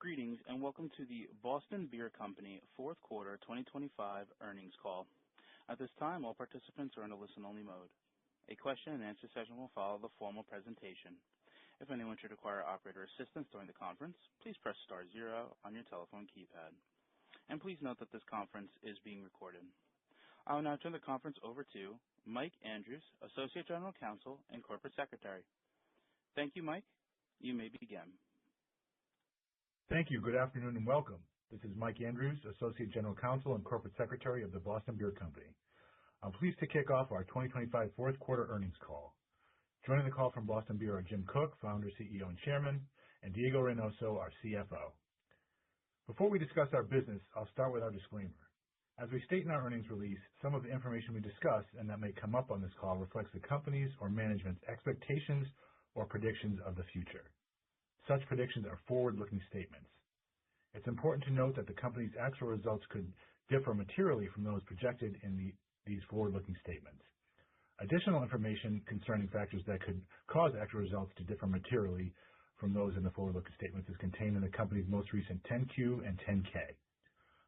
Greetings, and welcome to the Boston Beer Company fourth quarter 2025 earnings call. At this time, all participants are in a listen-only mode. A question-and-answer session will follow the formal presentation. If anyone should require operator assistance during the conference, please press star zero on your telephone keypad. And please note that this conference is being recorded. I will now turn the conference over to Mike Andrews, Associate General Counsel and Corporate Secretary. Thank you, Mike. You may begin. Thank you. Good afternoon and welcome. This is Mike Andrews, Associate General Counsel and Corporate Secretary of the Boston Beer Company. I'm pleased to kick off our 2025 fourth quarter earnings call. Joining the call from Boston Beer are Jim Koch, Founder, CEO, and Chairman, and Diego Reynoso, our CFO. Before we discuss our business, I'll start with our disclaimer. As we state in our earnings release, some of the information we discuss and that may come up on this call reflects the company's or management's expectations or predictions of the future. Such predictions are forward-looking statements. It's important to note that the company's actual results could differ materially from those projected in these forward-looking statements. Additional information concerning factors that could cause actual results to differ materially from those in the forward-looking statements is contained in the company's most recent 10-Q and 10-K.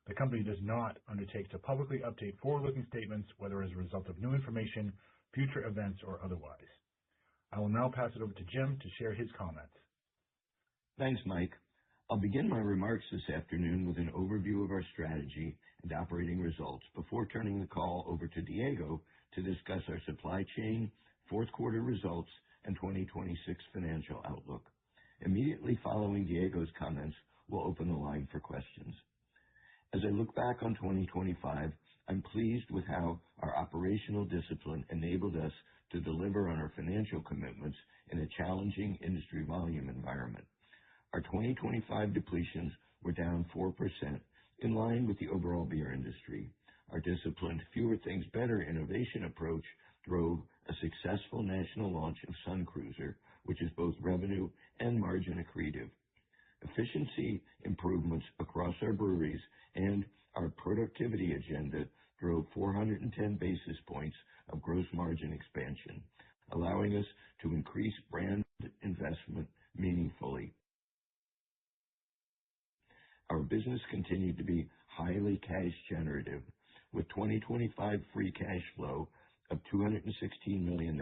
The company does not undertake to publicly update forward-looking statements, whether as a result of new information, future events, or otherwise. I will now pass it over to Jim to share his comments. Thanks, Mike. I'll begin my remarks this afternoon with an overview of our strategy and operating results before turning the call over to Diego to discuss our supply chain, fourth quarter results, and 2026 financial outlook. Immediately following Diego's comments, we'll open the line for questions. As I look back on 2025, I'm pleased with how our operational discipline enabled us to deliver on our financial commitments in a challenging industry volume environment. Our 2025 depletions were down 4%, in line with the overall beer industry. Our disciplined, fewer things better innovation approach drove a successful national launch of Sun Cruiser, which is both revenue and margin accretive. Efficiency improvements across our breweries and our productivity agenda drove 410 basis points of gross margin expansion, allowing us to increase brand investment meaningfully. Our business continued to be highly cash generative, with 2025 free cash flow of $216 million,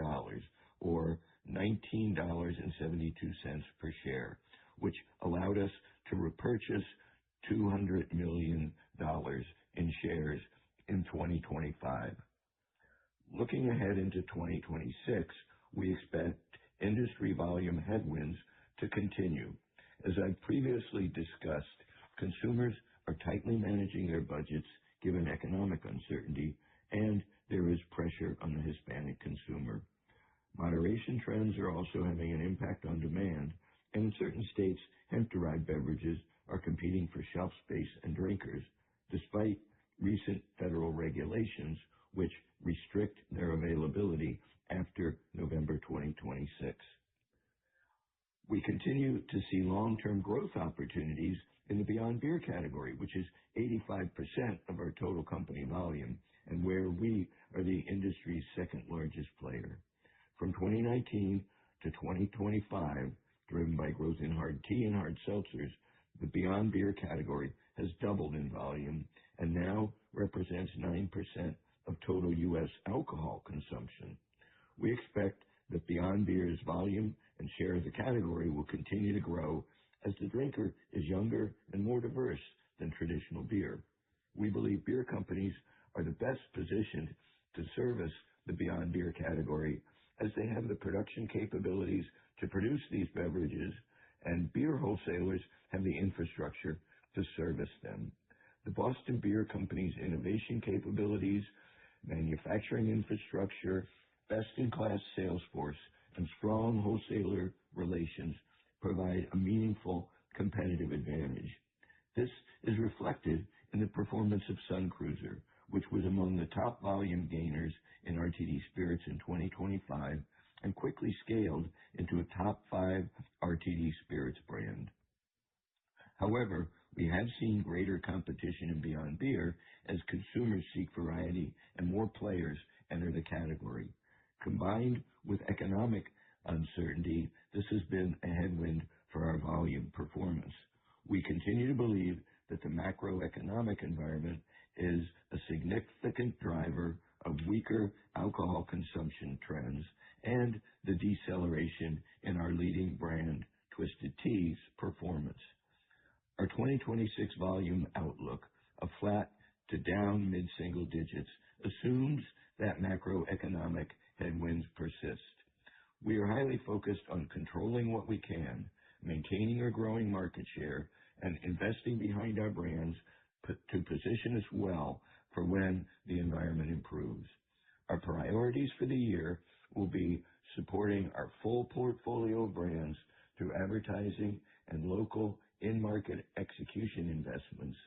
or $19.72 per share, which allowed us to repurchase $200 million in shares in 2025. Looking ahead into 2026, we expect industry volume headwinds to continue. As I previously discussed, consumers are tightly managing their budgets given economic uncertainty, and there is pressure on the Hispanic consumer. Moderation trends are also having an impact on demand, and in certain states, hemp-derived beverages are competing for shelf space and drinkers, despite recent federal regulations which restrict their availability after November 2026. We continue to see long-term growth opportunities in the Beyond Beer category, which is 85% of our total company volume and where we are the industry's second largest player. From 2019 to 2025, driven by growth in hard tea and hard seltzers, the Beyond Beer category has doubled in volume and now represents 9% of total U.S. alcohol consumption. We expect that Beyond Beer's volume and share of the category will continue to grow as the drinker is younger and more diverse than traditional beer. We believe beer companies are the best positioned to service the Beyond Beer category as they have the production capabilities to produce these beverages, and beer wholesalers have the infrastructure to service them. The Boston Beer Company's innovation capabilities, manufacturing infrastructure, best-in-class sales force, and strong wholesaler relations provide a meaningful competitive advantage. This is reflected in the performance of Sun Cruiser, which was among the top volume gainers in RTD spirits in 2025 and quickly scaled into a top 5 RTD spirits brand. However, we have seen greater competition in Beyond Beer as consumers seek variety and more players enter the category. Combined with economic uncertainty, this has been a headwind for our volume performance. We continue to believe that the macroeconomic environment is a significant driver of weaker alcohol consumption trends and the deceleration in our leading brand, Twisted Tea's performance. Our 2026 volume outlook of flat to down mid-single digits assumes that macroeconomic headwinds persist. We are highly focused on controlling what we can, maintaining or growing market share, and investing behind our brands to position us well for when the environment improves. Our priorities for the year will be supporting our full portfolio of brands through advertising and local in-market execution investments,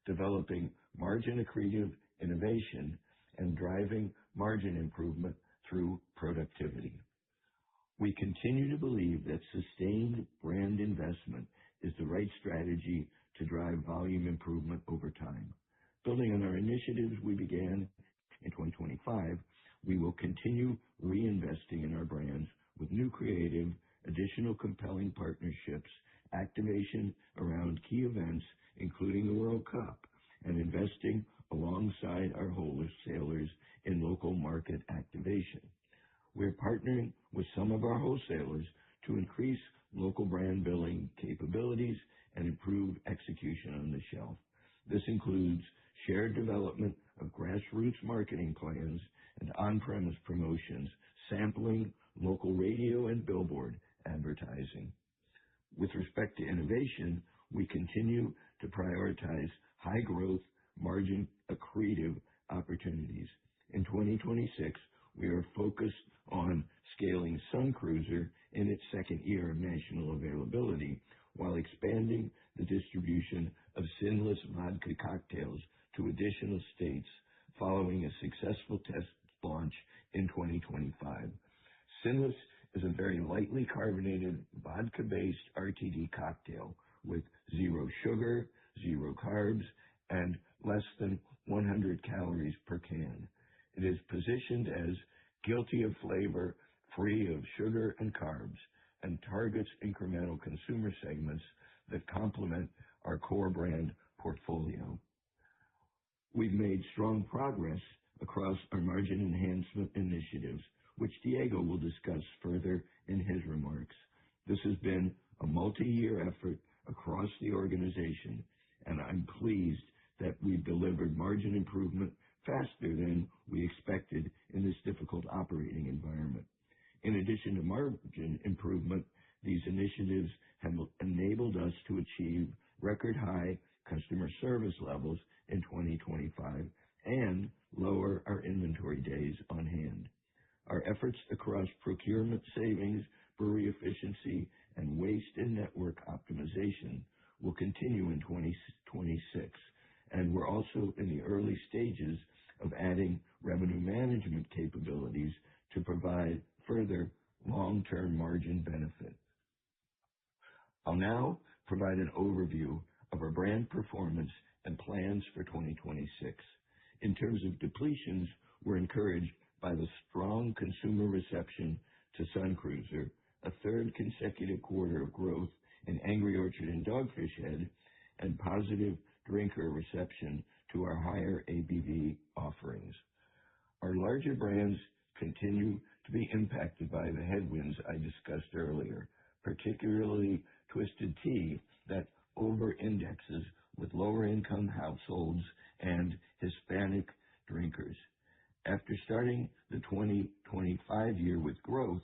developing margin-accretive innovation, and driving margin improvement through productivity. We continue to believe that sustained brand investment is the right strategy to drive volume improvement over time. Building on our initiatives we began in 2025, we will continue reinvesting in our brands with new creative, additional compelling partnerships, activation around key events, including the World Cup, and investing alongside our wholesalers in local market activation. We're partnering with some of our wholesalers to increase local brand building capabilities and improve execution on the shelf. This includes shared development of grassroots marketing plans and on-premise promotions, sampling local radio and billboard advertising. With respect to innovation, we continue to prioritize high-growth, margin-accretive opportunities. In 2026, we are focused on scaling Sun Cruiser in its second year of national availability while expanding the distribution of Sinless vodka cocktails to additional states following a successful test launch in 2025. Sinless is a very lightly carbonated vodka-based RTD cocktail with 0 sugar, 0 carbs, and less than 100 calories per can. It is positioned as guilty of flavor, free of sugar and carbs, and targets incremental consumer segments that complement our core brand portfolio. We've made strong progress across our margin enhancement initiatives, which Diego will discuss further in his remarks. This has been a multi-year effort across the organization, and I'm pleased that we've delivered margin improvement faster than we expected in this difficult operating environment. In addition to margin improvement, these initiatives have enabled us to achieve record high customer service levels in 2025 and lower our inventory days on hand. Our efforts across procurement savings, brewery efficiency, and waste and network optimization will continue in 2026, and we're also in the early stages of adding revenue management capabilities to provide further long-term margin benefit. I'll now provide an overview of our brand performance and plans for 2026. In terms of depletions, we're encouraged by the strong consumer reception to Sun Cruiser, a third consecutive quarter of growth in Angry Orchard and Dogfish Head, and positive drinker reception to our higher ABV offerings. Our larger brands continue to be impacted by the headwinds I discussed earlier, particularly Twisted Tea that over-indexes with lower-income households and Hispanic drinkers. After starting the 2025 year with growth,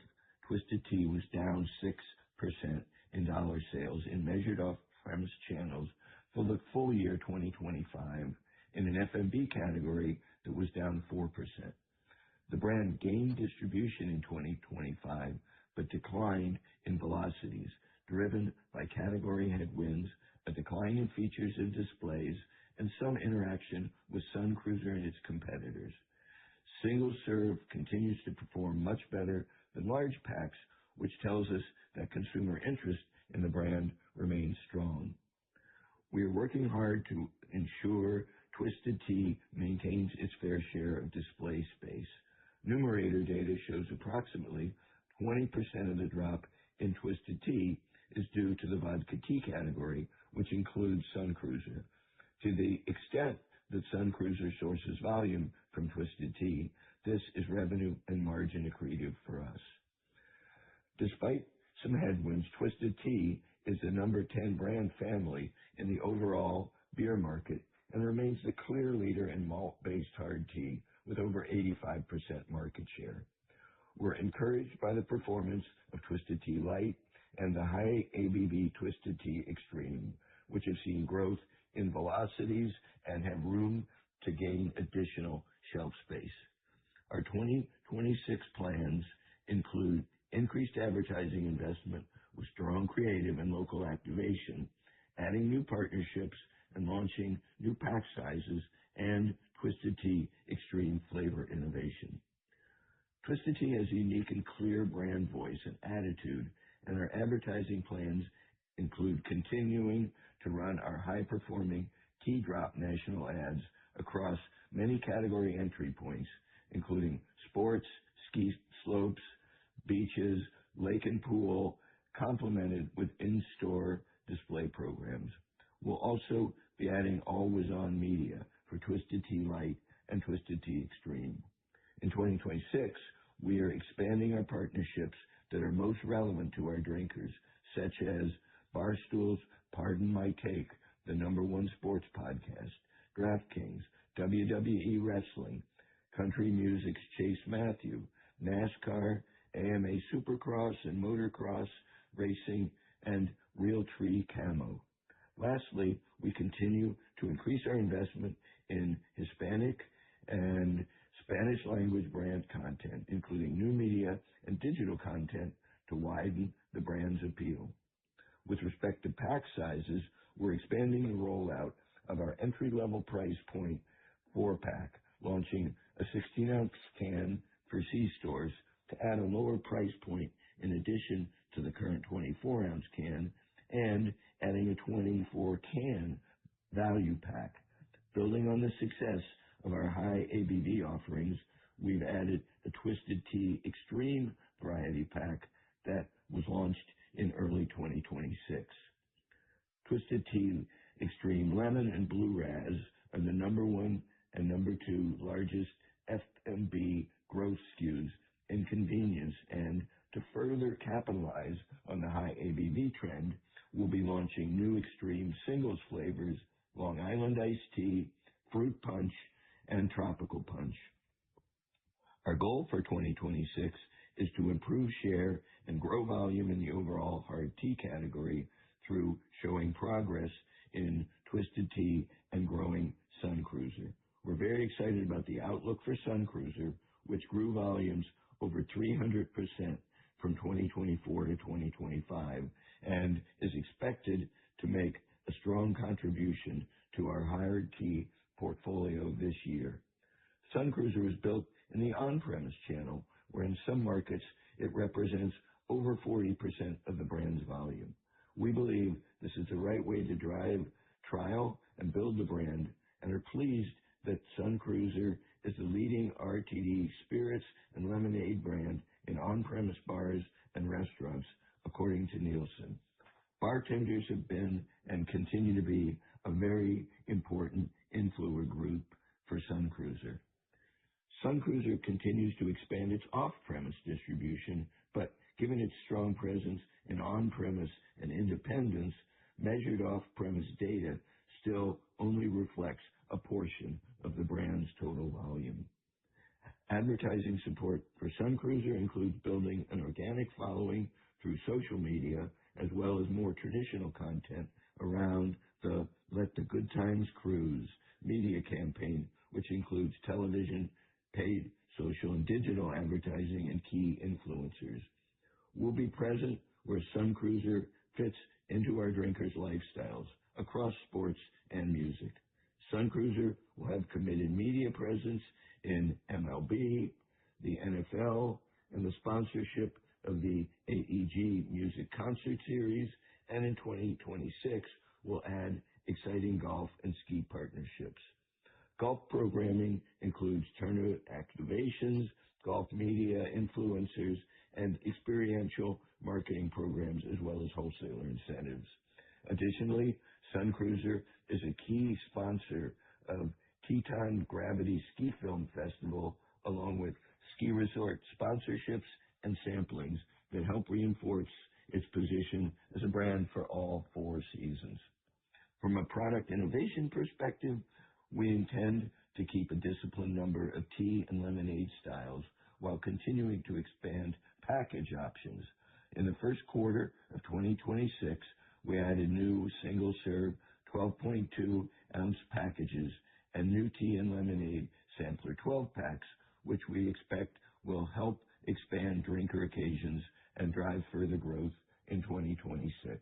Twisted Tea was down 6% in dollar sales in measured off-premise channels for the full year 2025 in an FMB category that was down 4%. The brand gained distribution in 2025 but declined in velocities, driven by category headwinds, a decline in features and displays, and some interaction with Sun Cruiser and its competitors. Single serve continues to perform much better than large packs, which tells us that consumer interest in the brand remains strong. We are working hard to ensure Twisted Tea maintains its fair share of display space. Numerator data shows approximately 20% of the drop in Twisted Tea is due to the vodka tea category, which includes Sun Cruiser. To the extent that Sun Cruiser sources volume from Twisted Tea, this is revenue and margin accretive for us. Despite some headwinds, Twisted Tea is the number 10 brand family in the overall beer market and remains the clear leader in malt-based hard tea with over 85% market share. We're encouraged by the performance of Twisted Tea Light and the high ABV Twisted Tea Extreme, which have seen growth in velocities and have room to gain additional shelf space. Our 2026 plans include increased advertising investment with strong creative and local activation, adding new partnerships and launching new pack sizes and Twisted Tea Extreme flavor innovation. Twisted Tea has a unique and clear brand voice and attitude, and our advertising plans include continuing to run our high-performing Tea Drop national ads across many category entry points, including sports, ski slopes, beaches, lake and pool, complemented with in-store display programs. We'll also be adding always-on media for Twisted Tea Light and Twisted Tea Extreme. In 2026, we are expanding our partnerships that are most relevant to our drinkers, such as Barstool's Pardon My Take, the #1 sports podcast, DraftKings, WWE Wrestling, Country Music's Chase Matthew, NASCAR, AMA Supercross and Motocross Racing, and Realtree Camo. Lastly, we continue to increase our investment in Hispanic and Spanish language brand content, including new media and digital content to widen the brand's appeal. With respect to pack sizes, we're expanding the rollout of our entry-level price point 4-pack, launching a 16-ounce can for C-stores to add a lower price point in addition to the current 24-ounce can, and adding a 24-can value pack. Building on the success of our high ABV offerings, we've added a Twisted Tea Extreme variety pack that was launched in early 2026. Twisted Tea Extreme Lemon and Blue Raz are the #1 and #2 largest FMB growth SKUs in convenience, and to further capitalize on the high ABV trend, we'll be launching new Extreme singles flavors, Long Island Iced Tea, Fruit Punch, and Tropical Punch. Our goal for 2026 is to improve share and grow volume in the overall hard tea category through showing progress in Twisted Tea and growing Sun Cruiser. We're very excited about the outlook for Sun Cruiser, which grew volumes over 300% from 2024 to 2025 and is expected to make a strong contribution to our hard tea portfolio this year. Sun Cruiser was built in the on-premise channel, where in some markets it represents over 40% of the brand's volume. We believe this is the right way to drive trial and build the brand, and are pleased that Sun Cruiser is the leading RTD spirits and lemonade brand in on-premise bars and restaurants, according to Nielsen. Bartenders have been and continue to be a very important influencer group for Sun Cruiser. Sun Cruiser continues to expand its off-premise distribution, but given its strong presence in on-premise and independence, measured off-premise data still only reflects a portion of the brand's total volume. Advertising support for Sun Cruiser includes building an organic following through social media, as well as more traditional content around the Let the Good Times Cruise media campaign, which includes television, paid social and digital advertising, and key influencers. We'll be present where Sun Cruiser fits into our drinkers' lifestyles across sports and music. Sun Cruiser will have committed media presence in MLB, the NFL, and the sponsorship of the AEG Music Concert Series, and in 2026 will add exciting golf and ski partnerships. Golf programming includes tournament activations, golf media, influencers, and experiential marketing programs as well as wholesaler incentives. Additionally, Sun Cruiser is a key sponsor of Teton Gravity Ski Film Festival, along with ski resort sponsorships and samplings that help reinforce its position as a brand for all four seasons. From a product innovation perspective, we intend to keep a disciplined number of tea and lemonade styles while continuing to expand package options. In the first quarter of 2026, we added new single-serve 12.2-ounce packages and new tea and lemonade sampler 12-packs, which we expect will help expand drinker occasions and drive further growth in 2026.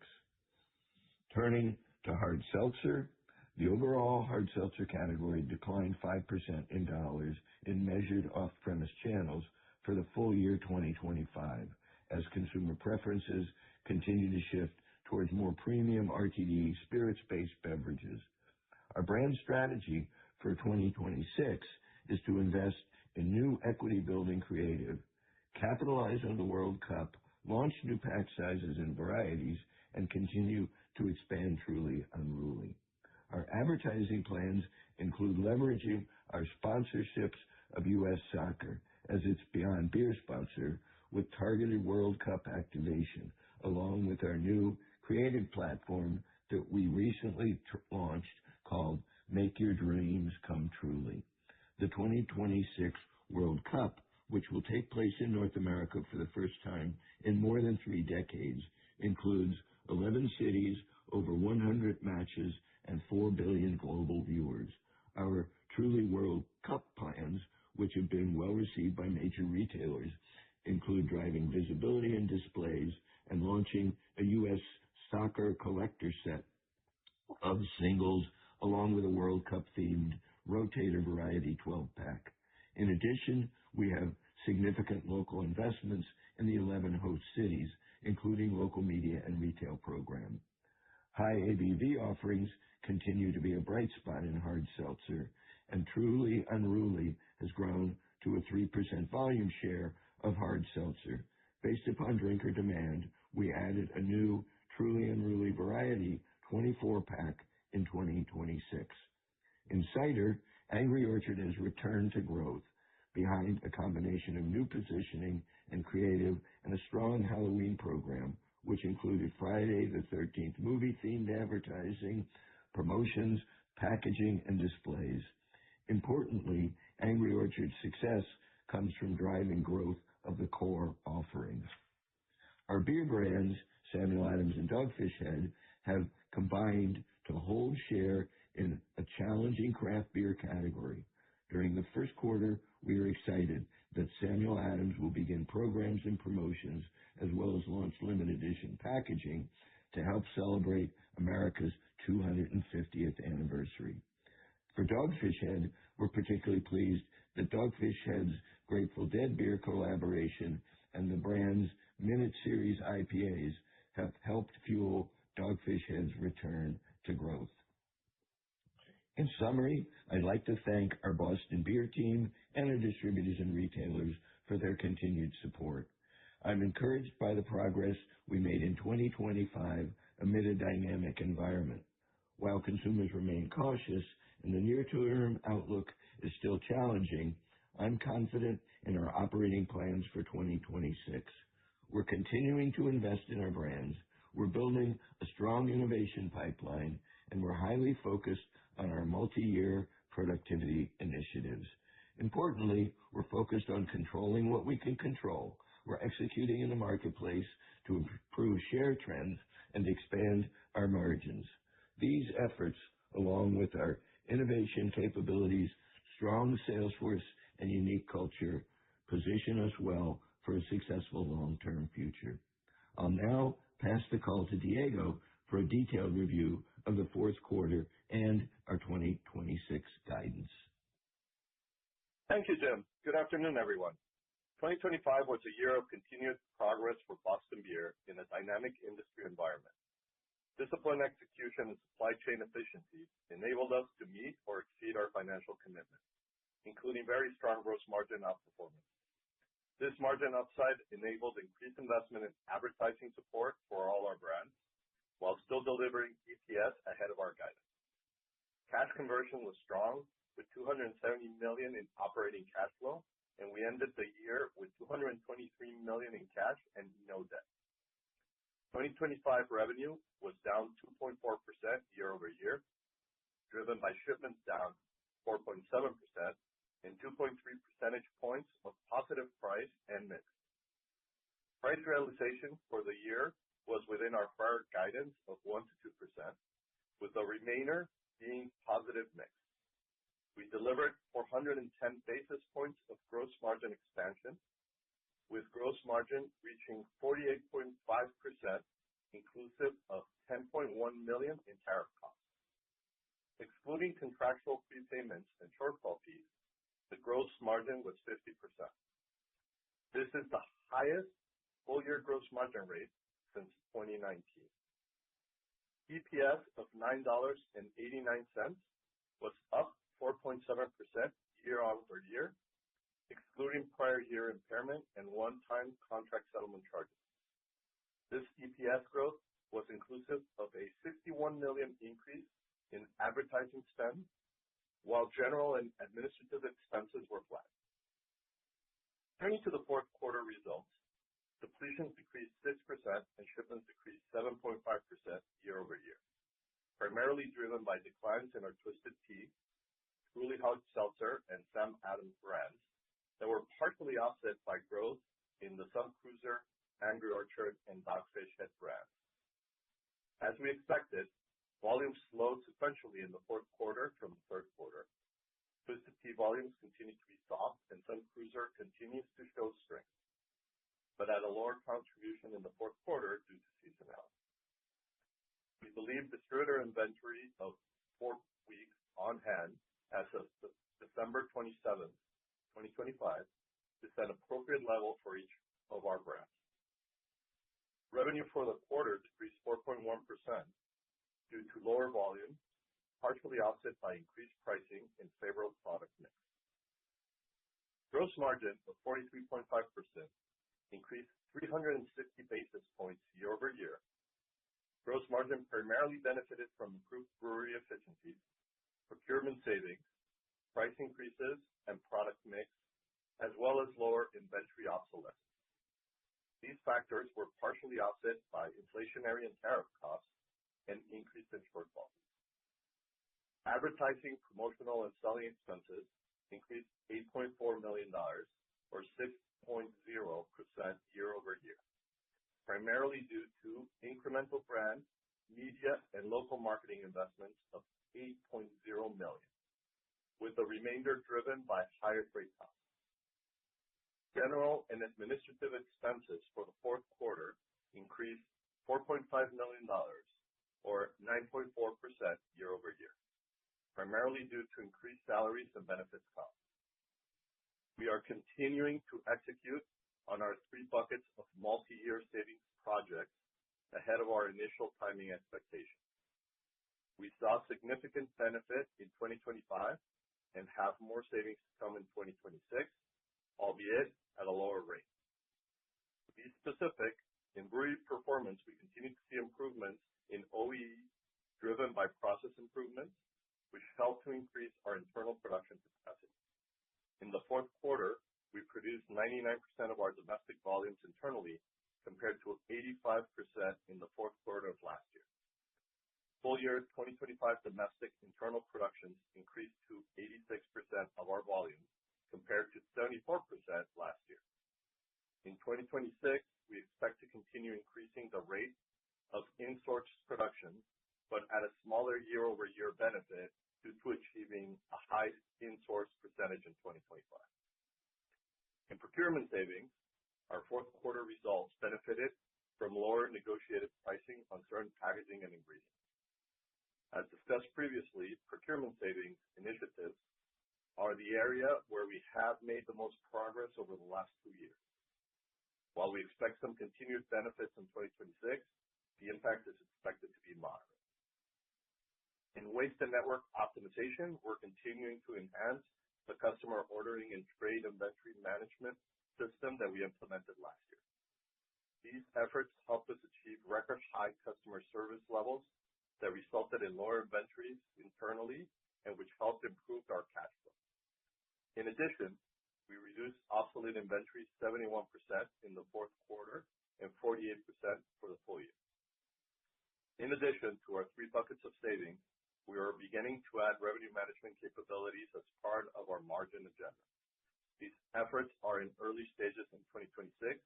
Turning to hard seltzer, the overall hard seltzer category declined 5% in dollars in measured off-premise channels for the full year 2025, as consumer preferences continue to shift towards more premium RTD spirits-based beverages. Our brand strategy for 2026 is to invest in new equity-building creative, capitalize on the World Cup, launch new pack sizes and varieties, and continue to expand Truly Unruly. Our advertising plans include leveraging our sponsorships of U.S. Soccer as its Beyond Beer sponsor with targeted World Cup activation, along with our new creative platform that we recently launched called Make Your Dreams Come Truly. The 2026 World Cup, which will take place in North America for the first time in more than 3 decades, includes 11 cities, over 100 matches, and 4 billion global viewers. Our Truly World Cup plans, which have been well received by major retailers, include driving visibility and displays and launching a U.S. Soccer collector set of singles along with a World Cup themed rotator variety 12-pack. In addition, we have significant local investments in the 11 host cities, including local media and retail program. High ABV offerings continue to be a bright spot in hard seltzer, and Truly Unruly has grown to a 3% volume share of hard seltzer. Based upon drinker demand, we added a new Truly Unruly variety 24-pack in 2026. In cider, Angry Orchard has returned to growth behind a combination of new positioning and creative and a strong Halloween program, which included Friday the 13th movie-themed advertising, promotions, packaging, and displays. Importantly, Angry Orchard's success comes from driving growth of the core offerings. Our beer brands, Samuel Adams and Dogfish Head, have combined to hold share in a challenging craft beer category. During the first quarter, we are excited that Samuel Adams will begin programs and promotions as well as launch limited edition packaging to help celebrate America's 250th anniversary. For Dogfish Head, we're particularly pleased that Dogfish Head's Grateful Dead beer collaboration and the brand's Minute Series IPAs have helped fuel Dogfish Head's return to growth. In summary, I'd like to thank our Boston Beer team and our distributors and retailers for their continued support. I'm encouraged by the progress we made in 2025 amid a dynamic environment. While consumers remain cautious and the near-term outlook is still challenging, I'm confident in our operating plans for 2026. We're continuing to invest in our brands. We're building a strong innovation pipeline, and we're highly focused on our multi-year productivity initiatives. Importantly, we're focused on controlling what we can control. We're executing in the marketplace to improve share trends and expand our margins. These efforts, along with our innovation capabilities, strong sales force, and unique culture, position us well for a successful long-term future. I'll now pass the call to Diego for a detailed review of the fourth quarter and our 2026 guidance. Thank you, Jim. Good afternoon, everyone. 2025 was a year of continued progress for Boston Beer in a dynamic industry environment. Disciplined execution and supply chain efficiency enabled us to meet or exceed our financial commitments, including very strong gross margin outperformance. This margin upside enabled increased investment in advertising support for all our brands, while still delivering EPS ahead of our guidance. Cash conversion was strong, with $270 million in operating cash flow, and we ended the year with $223 million in cash and no debt. 2025 revenue was down 2.4% year-over-year, driven by shipments down 4.7% and 2.3 percentage points of positive price and mix. Price realization for the year was within our prior guidance of 1% to 2%, with the remainder being positive mix. We delivered 410 basis points of gross margin expansion, with gross margin reaching 48.5%, inclusive of $10.1 million in tariff costs. Excluding contractual prepayments and shortfall fees, the gross margin was 50%. This is the highest full-year gross margin rate since 2019. EPS of $9.89 was up 4.7% year-over-year, excluding prior year impairment and one-time contract settlement charges. This EPS growth was inclusive of a $61 million increase in advertising spend, while general and administrative expenses were flat. Turning to the fourth quarter results, depletions decreased 6% and shipments decreased 7.5% year-over-year, primarily driven by declines in our Twisted Tea, Truly Hard Seltzer, and Sam Adams brands that were partially offset by growth in the Sun Cruiser, Angry Orchard, and Dogfish Head brands. As we expected, volumes slowed sequentially in the fourth quarter from the third quarter. Twisted Tea volumes continue to be soft, and Sun Cruiser continues to show strength, but at a lower contribution in the fourth quarter due to seasonality. We believe distributor inventory of 4 weeks on hand as of December 27, 2025, is at an appropriate level for each of our brands. Revenue for the quarter decreased 4.1% due to lower volume, partially offset by increased pricing and favorable product mix. Gross margin of 43.5% increased 360 basis points year-over-year. Gross margin primarily benefited from improved brewery efficiencies, procurement savings, price increases, and product mix, as well as lower inventory obsolescence. These factors were partially offset by inflationary and tariff costs and increased import volumes. Advertising, promotional, and selling expenses increased $8.4 million, or 6.0% year-over-year, primarily due to incremental brand, media, and local marketing investments of $8.0 million, with the remainder driven by higher freight costs. General and administrative expenses for the fourth quarter increased $4.5 million, or 9.4% year-over-year, primarily due to increased salaries and benefits costs. We are continuing to execute on our 3 buckets of multi-year savings projects ahead of our initial timing expectations. We saw significant benefit in 2025 and have more savings to come in 2026, albeit at a lower rate. To be specific, in brewery performance, we continue to see improvements in OEE driven by process improvements, which help to increase our internal production capacity. In the fourth quarter, we produced 99% of our domestic volumes internally, compared to 85% in the fourth quarter of last year. Full year 2025 domestic internal productions increased to 86% of our volume, compared to 74% last year. In 2026, we expect to continue increasing the rate of in-source production, but at a smaller year-over-year benefit due to achieving a high in-source percentage in 2025. In procurement savings, our fourth quarter results benefited from lower negotiated pricing on certain packaging and ingredients. As discussed previously, procurement savings initiatives are the area where we have made the most progress over the last 2 years. While we expect some continued benefits in 2026, the impact is expected to be moderate. In waste and network optimization, we're continuing to enhance the customer ordering and trade inventory management system that we implemented last year. These efforts helped us achieve record high customer service levels that resulted in lower inventories internally and which helped improve our cash flow. In addition, we reduced obsolete inventory 71% in the fourth quarter and 48% for the full year. In addition to our 3 buckets of savings, we are beginning to add revenue management capabilities as part of our margin agenda. These efforts are in early stages in 2026,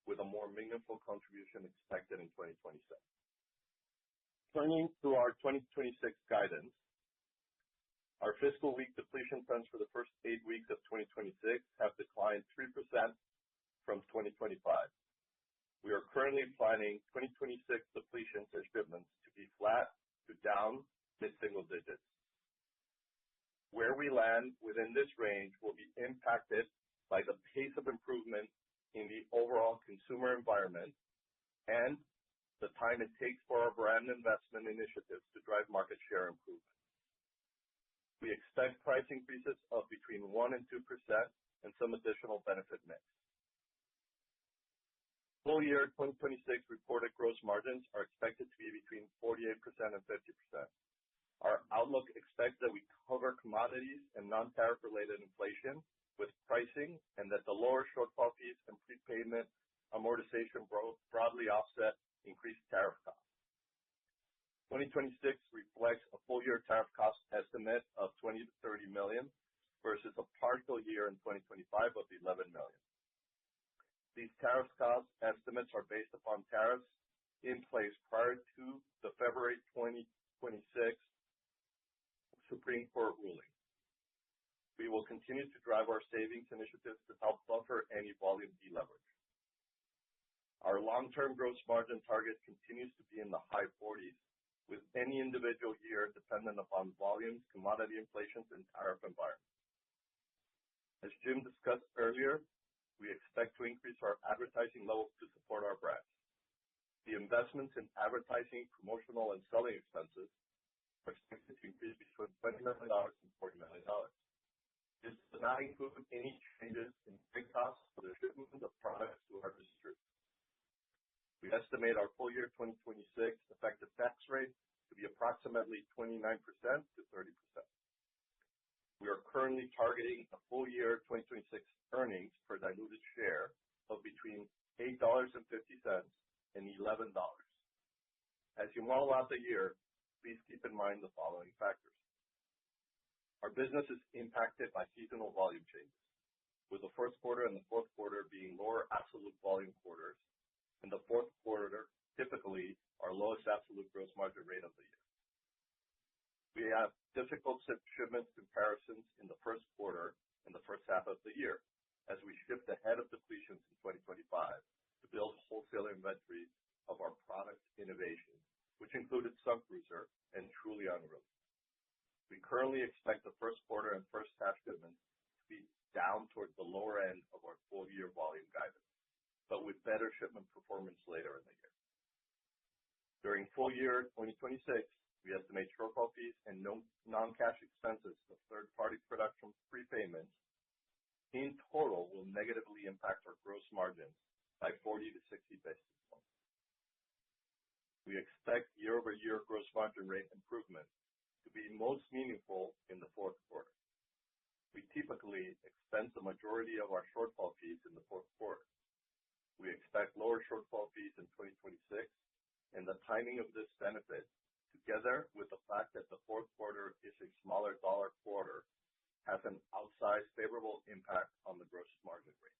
with a more meaningful contribution expected in 2027. Turning to our 2026 guidance, our fiscal week depletion trends for the first 8 weeks of 2026 have declined 3% from 2025. We are currently planning 2026 depletions and shipments to be flat to down mid-single digits. Where we land within this range will be impacted by the pace of improvement in the overall consumer environment and the time it takes for our brand investment initiatives to drive market share improvement. We expect price increases of between 1% and 2% and some additional benefit mix. Full year 2026 reported gross margins are expected to be between 48% and 50%. Our outlook expects that we cover commodities and non-tariff related inflation with pricing, and that the lower shortfall fees and prepayment amortization broadly offset increased tariff costs. 2026 reflects a full year tariff cost estimate of $20 to $30 million versus a partial year in 2025 of $11 million. These tariff cost estimates are based upon tariffs in place prior to the February 2026 Supreme Court ruling. We will continue to drive our savings initiatives to help buffer any volume deleverage. Our long-term gross margin target continues to be in the high 40s, with any individual year dependent upon volumes, commodity inflations, and tariff environment. As Jim discussed earlier, we expect to increase our advertising levels to support our brands. The investments in advertising, promotional, and selling expenses are expected to increase between $20 million and $40 million. This does not include any changes in freight costs for the shipment of products to our distributors. We estimate our full year 2026 effective tax rate to be approximately 29% to 30%. We are currently targeting a full year 2026 earnings per diluted share of between $8.50 and $11. As you model out the year, please keep in mind the following factors. Our business is impacted by seasonal volume changes, with the first quarter and the fourth quarter being lower absolute volume quarters, and the fourth quarter typically our lowest absolute gross margin rate of the year. We have difficult shipment comparisons in the first quarter and the first half of the year, as we shipped ahead of depletions in 2025 to build wholesale inventory of our product innovation, which included Sun Cruiser and Truly Unruly. We currently expect the first quarter and first half shipments to be down towards the lower end of our full year volume guidance, but with better shipment performance later in the year. During full year 2026, we estimate shortfall fees and non-cash expenses of third-party production prepayments in total will negatively impact our gross margins by 40 to 60 basis points. We expect year-over-year gross margin rate improvement to be most meaningful in the fourth quarter. We typically expense the majority of our shortfall fees in the fourth quarter. We expect lower shortfall fees in 2026, and the timing of this benefit, together with the fact that the fourth quarter is a smaller dollar quarter, has an outsized favorable impact on the gross margin rate.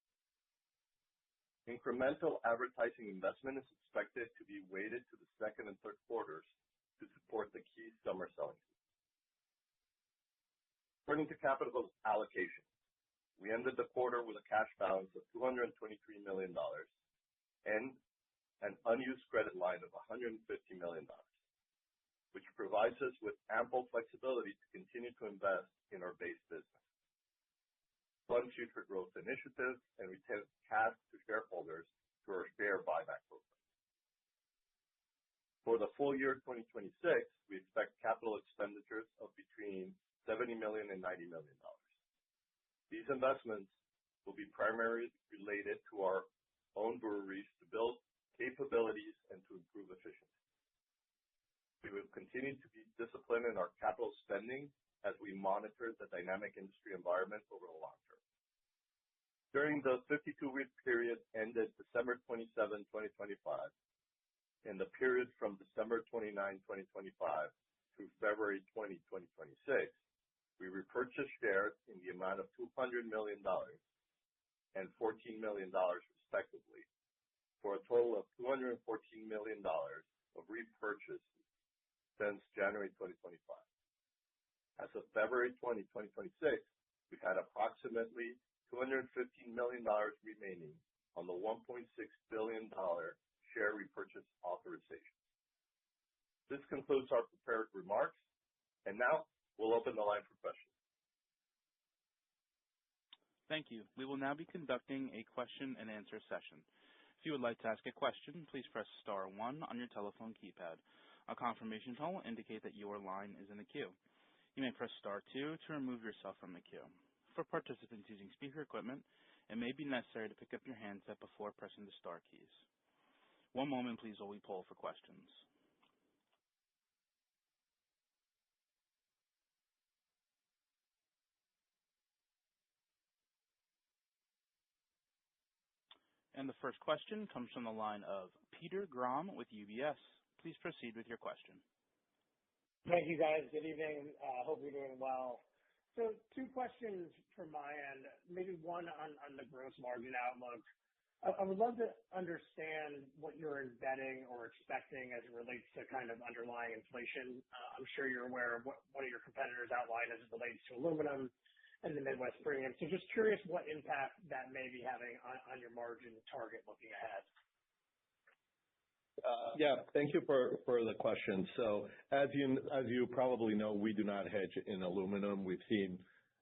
Incremental advertising investment is expected to be weighted to the second and third quarters to support the key summer selling season. Turning to capital allocation, we ended the quarter with a cash balance of $223 million and an unused credit line of $150 million, which provides us with ample flexibility to continue to invest in our base business, fund future growth initiatives, and return cash to shareholders through our share buyback program. For the full year 2026, we expect capital expenditures of between $70 million and $90 million. These investments will be primarily related to our own breweries to build capabilities and to improve efficiency. We will continue to be disciplined in our capital spending as we monitor the dynamic industry environment over the long term. During the 52-week period ended December 27, 2025, in the period from December 29, 2025 through February 20, 2026, we repurchased shares in the amount of $200 million and $14 million respectively, for a total of $214 million of repurchases since January 2025. As of February 20, 2026, we had approximately $215 million remaining on the $1.6 billion share repurchase authorization. This concludes our prepared remarks, and now we'll open the line for questions. Thank you. We will now be conducting a question and answer session. If you would like to ask a question, please press star one on your telephone keypad. A confirmation tone will indicate that your line is in the queue. You may press star two to remove yourself from the queue. For participants using speaker equipment, it may be necessary to pick up your handset before pressing the star keys. One moment, please, while we poll for questions. And the first question comes from the line of Peter Grom with UBS. Please proceed with your question. Thank you, guys. Good evening. Hope you're doing well. So 2 questions from my end, maybe one on the gross margin outlook. I would love to understand what you're embedding or expecting as it relates to kind of underlying inflation. I'm sure you're aware of what one of your competitors outlined as it relates to aluminum and the Midwest premium. So just curious what impact that may be having on your margin target looking ahead. Yeah, thank you for the question. So as you probably know, we do not hedge in aluminum. We've seen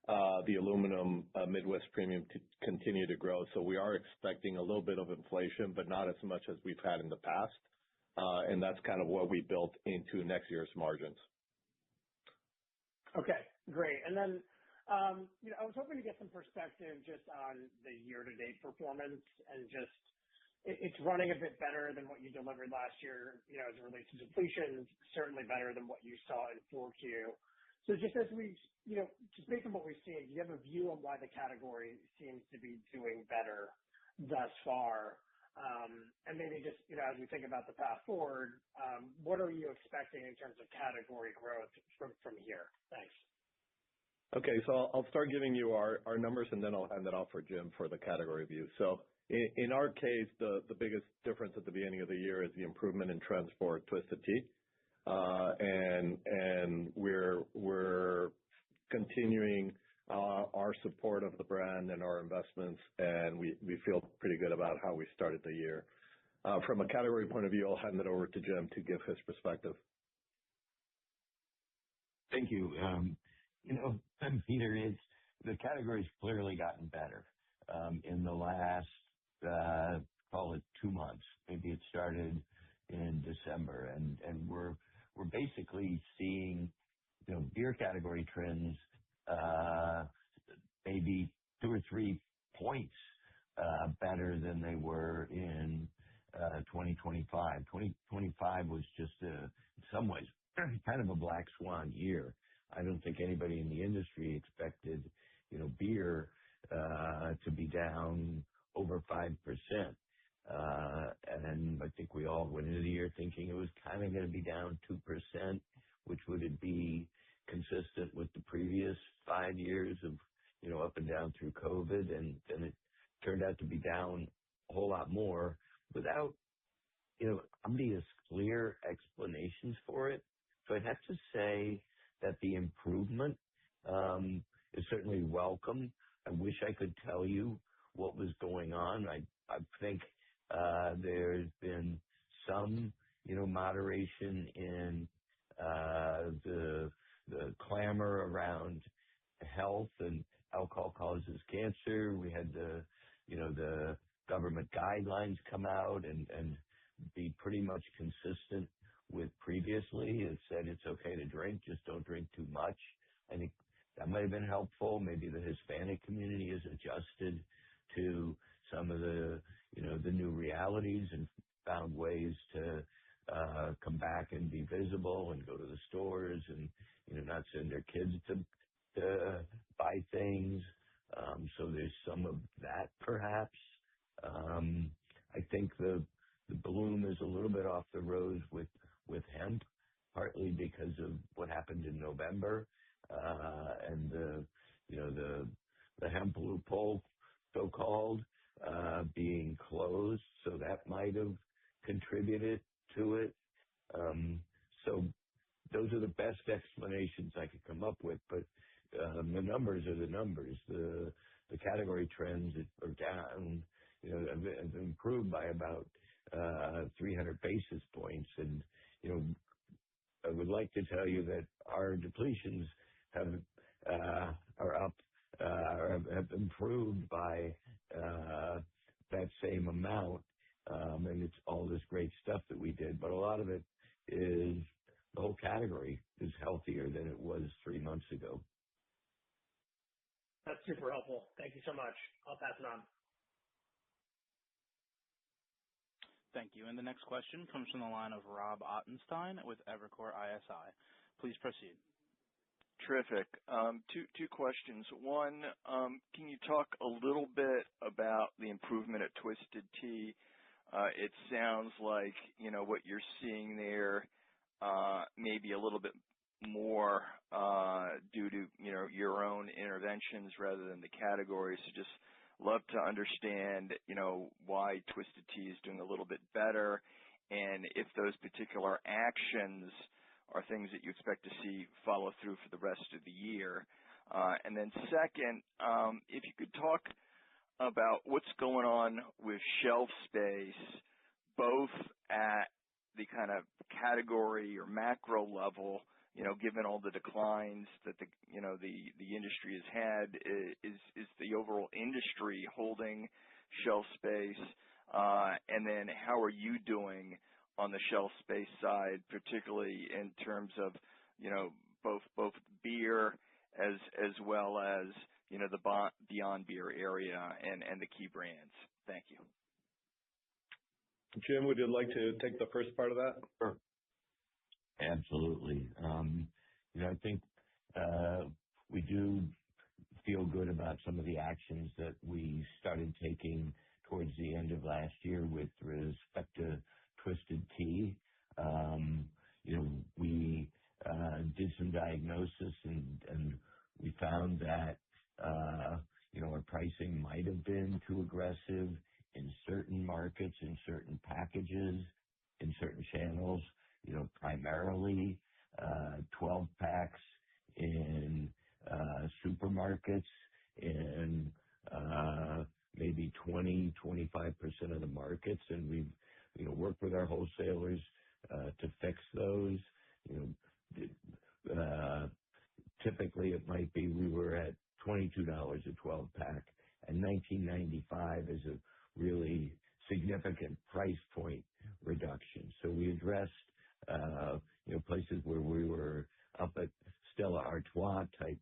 the aluminum Midwest premium continue to grow. So we are expecting a little bit of inflation, but not as much as we've had in the past. And that's kind of what we built into next year's margins. Okay, great. And then, I was hoping to get some perspective just on the year-to-date performance and just it's running a bit better than what you delivered last year, as it relates to depletions, certainly better than what you saw in 4Q. So just as we, just based on what we've seen, do you have a view on why the category seems to be doing better thus far? And maybe just, as we think about the path forward, what are you expecting in terms of category growth from here? Thanks. Okay, so I'll start giving you our numbers, and then I'll hand it off for Jim for the category view. So in our case, the biggest difference at the beginning of the year is the improvement in trends for Twisted Tea. And we're continuing our support of the brand and our investments, and we feel pretty good about how we started the year. From a category point of view, I'll hand it over to Jim to give his perspective. Thank you. Peter, the category's clearly gotten better in the last, call it 2 months. Maybe it started in December, and we're basically seeing beer category trends maybe 2 or 3 points better than they were in 2025. 2025 was just in some ways kind of a black swan year. I don't think anybody in the industry expected beer to be down over 5%. And I think we all went into the year thinking it was kind of going to be down 2%, which would be consistent with the previous 5 years of, up and down through COVID. And then it turned out to be down a whole lot more without, obvious clear explanations for it. So I'd have to say that the improvement is certainly welcome. I wish I could tell you what was going on. I think there's been some, moderation in the clamor around health and alcohol causes cancer. We had the government guidelines come out and be pretty much consistent with previously. It said it's okay to drink, just don't drink too much. I think that might have been helpful. Maybe the Hispanic community has adjusted to some of the, the new realities and found ways to come back and be visible and go to the stores and, not send their kids to buy things. So there's some of that perhaps. I think the bloom is a little bit off the rose with hemp, partly because of what happened in November, and the hemp loophole, so-called, being closed. So that might have contributed to it. So those are the best explanations I could come up with, but the numbers are the numbers. The category trends are down, have improved by about 300 basis points. And, I would like to tell you that our depletions are up, have improved by that same amount. And it's all this great stuff that we did, but a lot of it is the whole category is healthier than it was 3 months ago. That's super helpful. Thank you so much. I'll pass it on. Thank you. And the next question comes from the line of Rob Ottenstein with Evercore ISI. Please proceed. Terrific. Two questions. One, can you talk a little bit about the improvement at Twisted Tea? It sounds like, what you're seeing there maybe a little bit more due to, your own interventions rather than the category. So just love to understand, why Twisted Tea is doing a little bit better, and if those particular actions are things that you expect to see follow through for the rest of the year. And then second, if you could talk about what's going on with shelf space, both at the kind of category or macro level, given all the declines that the industry has had, is the overall industry holding shelf space? And then how are you doing on the shelf space side, particularly in terms of, both beer as well as, the beyond beer area and the key brands? Thank you. Jim, would you like to take the first part of that? Sure. Absolutely. I think we do feel good about some of the actions that we started taking towards the end of last year with respect to Twisted Tea. We did some diagnosis and we found that our pricing might have been too aggressive in certain markets, in certain packages, in certain channels, primarily 12 packs in supermarkets and maybe 20-25% of the markets. And we've worked with our wholesalers to fix those. Typically it might be we were at $22 a 12 pack, and $19.95 is a really significant price point reduction. So we addressed places where we were up at Stella Artois type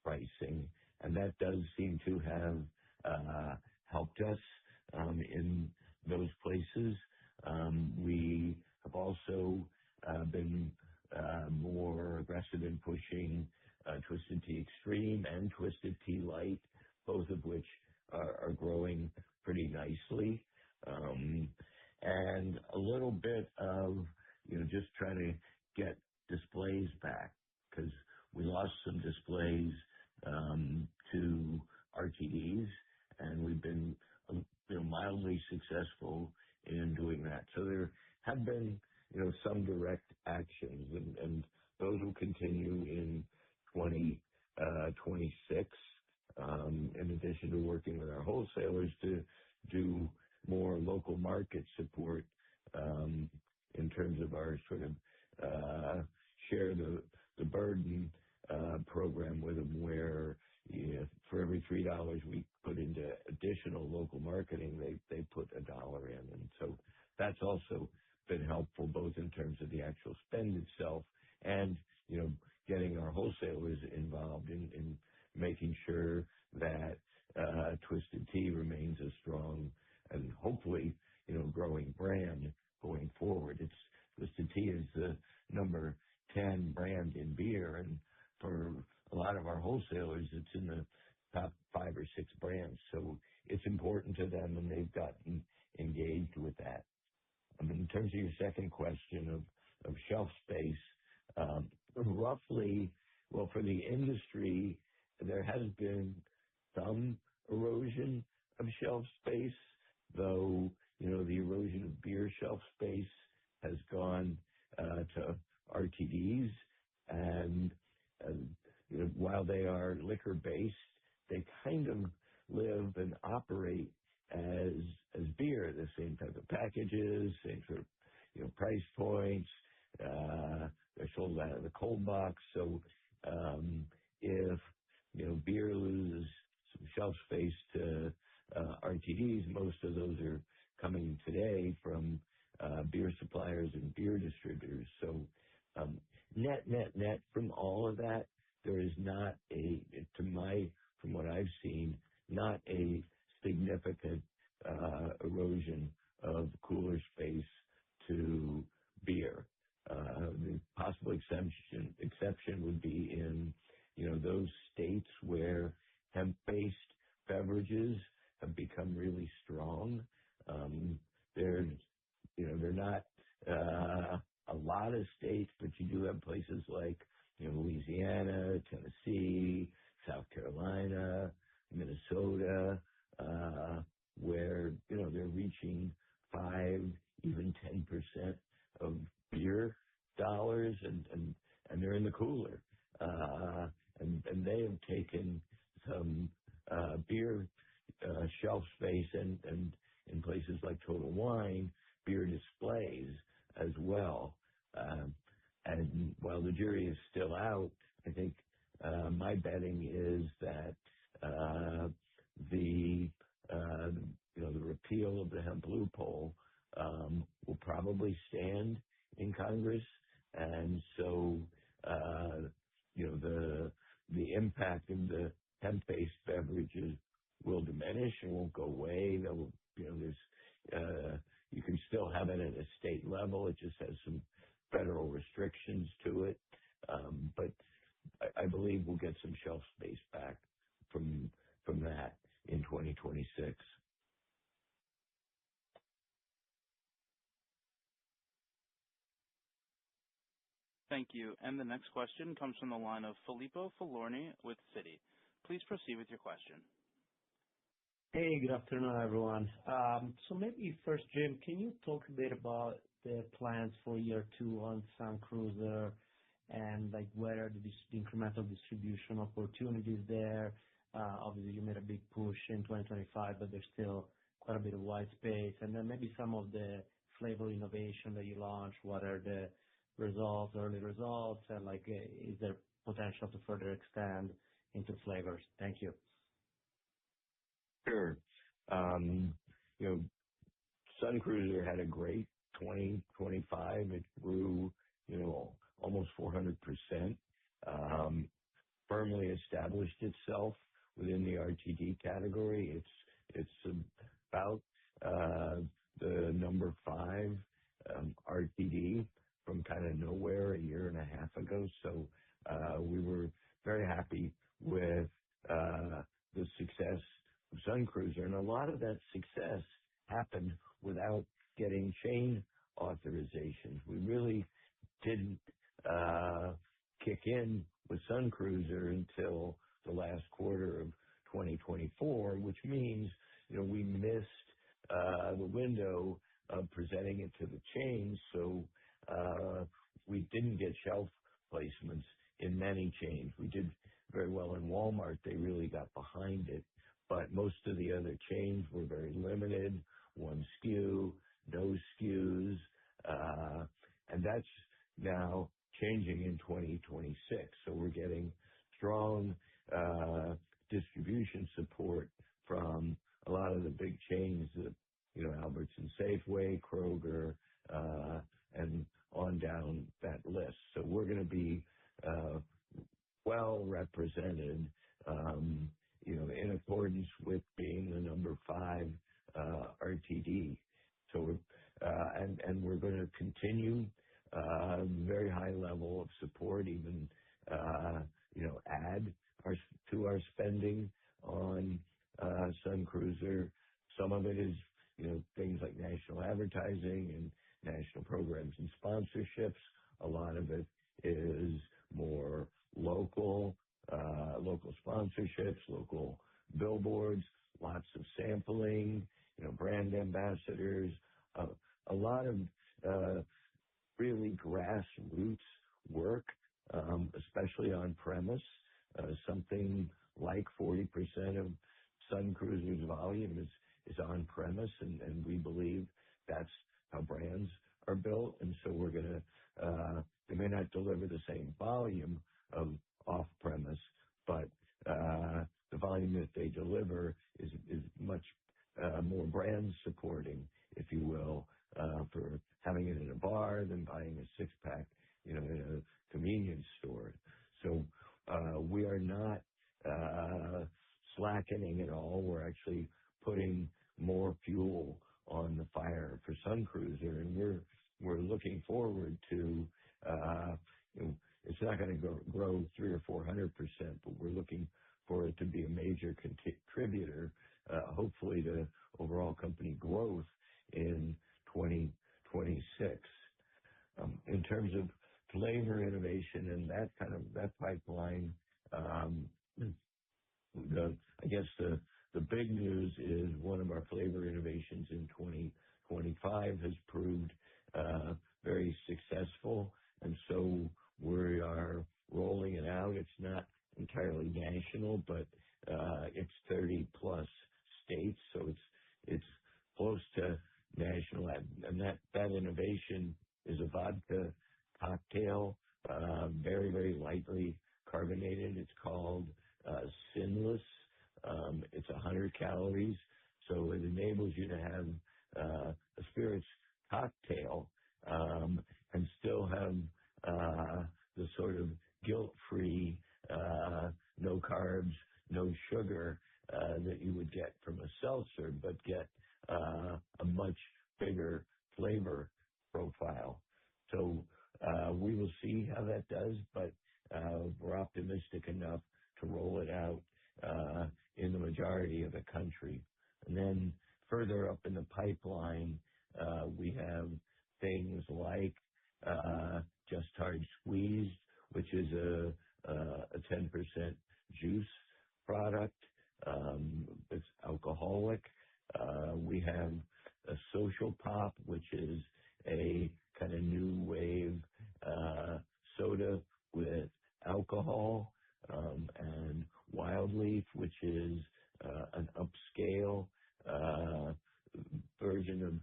pricing, and that does seem to have helped us in those places. We have also been more aggressive in pushing Twisted Tea Extreme and Twisted Tea Light, both of which are growing pretty nicely. And a little bit of, just trying to get displays back, because we lost some displays to RTDs, and we've been mildly successful in doing that. So there have been some direct actions, and those will continue in 2026. In addition to working with our wholesalers to do more local market support in terms of our sort of share the burden program with them, where for every $3 we put into additional local marketing, they put $1 in. And so that's also been helpful, both in terms of the actual spend itself and, getting our wholesalers involved in making sure that Twisted Tea remains a strong and hopefully, growing brand going forward. Twisted Tea is the number 10 brand in beer, and for a lot of our wholesalers, it's in the top 5 or 6 brands. So it's important to them, and they've gotten engaged with that. In terms of your second question of shelf space, roughly, well, for the industry, there has been some erosion of shelf space, though, the erosion of beer shelf space has gone to RTDs, and while they are liquor-based, they kind of live and operate as beer, the same type of packages, same sort of price points. They're sold out of the cold box. So if beer loses some shelf space to RTDs, most of those are coming today from beer suppliers and beer distributors. So net from all of that, there is not from what I've seen, not a significant erosion of cooler space to beer. The possible exception would be in those states where hemp-based beverages have become really strong. They're not a lot of states, but you do have places like Louisiana, Tennessee, South Carolina, Minnesota, where they're reaching 5, even 10% of beer dollars, and they're in the cooler, and they have taken some beer shelf space, and in places like Total Wine, beer displays as well. And while the jury is still out, I think my betting is that the repeal of the hemp loophole will probably stand in Congress, and so the impact of the hemp-based beverages will diminish and won't go away. You can still have it at a state level. It just has some federal restrictions to it. But I believe we'll get some shelf space back from that in 2026. Thank you. And the next question comes from the line of Filippo Falorni with Citi. Please proceed with your question. Hey, good afternoon, everyone. So maybe first, Jim, can you talk a bit about the plans for year 2 on Sun Cruiser and where are the incremental distribution opportunities there? Obviously, you made a big push in 2025, but there's still quite a bit of white space. And then maybe some of the flavor innovation that you launched, what are the early results, and is there potential to further expand into flavors? Thank you. Sure. Sun Cruiser had a great 2025. It grew, almost 400%. Firmly established itself within the RTD category. It's about the number 5 RTD from kind of nowhere a year and a half ago. So we were very happy with the success of Sun Cruiser, and a lot of that success happened without getting chain authorizations. We really didn't kick in with Sun Cruiser until the last quarter of 2024, which means we missed the window of presenting it to the chains. So we didn't get shelf placements in many chains. We did very well in Walmart. They really got behind it. But most of the other chains were very limited, 1 SKU, no SKUs, and that's now changing in 2026. So we're getting strong distribution support from a lot of the big chains, Albertsons, Safeway, Kroger, and on down that list. So we're going to be well represented in accordance with being the number 5 RTD. So, and we're going to continue very high level of support, even add to our spending on Sun Cruiser. Some of it is things like national advertising and national programs and sponsorships. A lot of it is more local sponsorships, local billboards, lots of sampling, brand ambassadors, a lot of really grassroots work, especially on premise. Something like 40% of Sun Cruiser's volume is on premise, and we believe that's how brands are built. And so we're going to, they may not deliver the same volume of off premise, but the volume that they deliver is much more brand supporting, if you will, for having it in a bar than buying a 6-pack, in a convenience store. So we are not slackening at all. We're actually putting more fuel on the fire for Sun Cruiser, and we're looking forward to it's not going to grow 300 or 400%, but we're looking for it to be a major contributor, hopefully to overall company growth in 2026. In terms of flavor innovation and that pipeline, I guess the big news is one of our flavor innovations in 2025 has proved very successful, and so we are rolling it out. It's not entirely national, but it's 30 plus states, so it's close to national. And that innovation is a vodka cocktail, very, very lightly carbonated. It's called Sinless. It's 100 calories, so it enables you to have a spirits cocktail and still have the sort of guilt-free, no carbs, no sugar that you would get from a seltzer, but get a much bigger flavor profile. So we will see how that does, but we're optimistic enough to roll it out in the majority of the country. And then further up in the pipeline, we have things like Just Hard Squeezed, which is a 10% juice product. It's alcoholic. We have a Social Pop, which is a kind of new wave soda with alcohol, and Wild Leaf, which is an upscale version of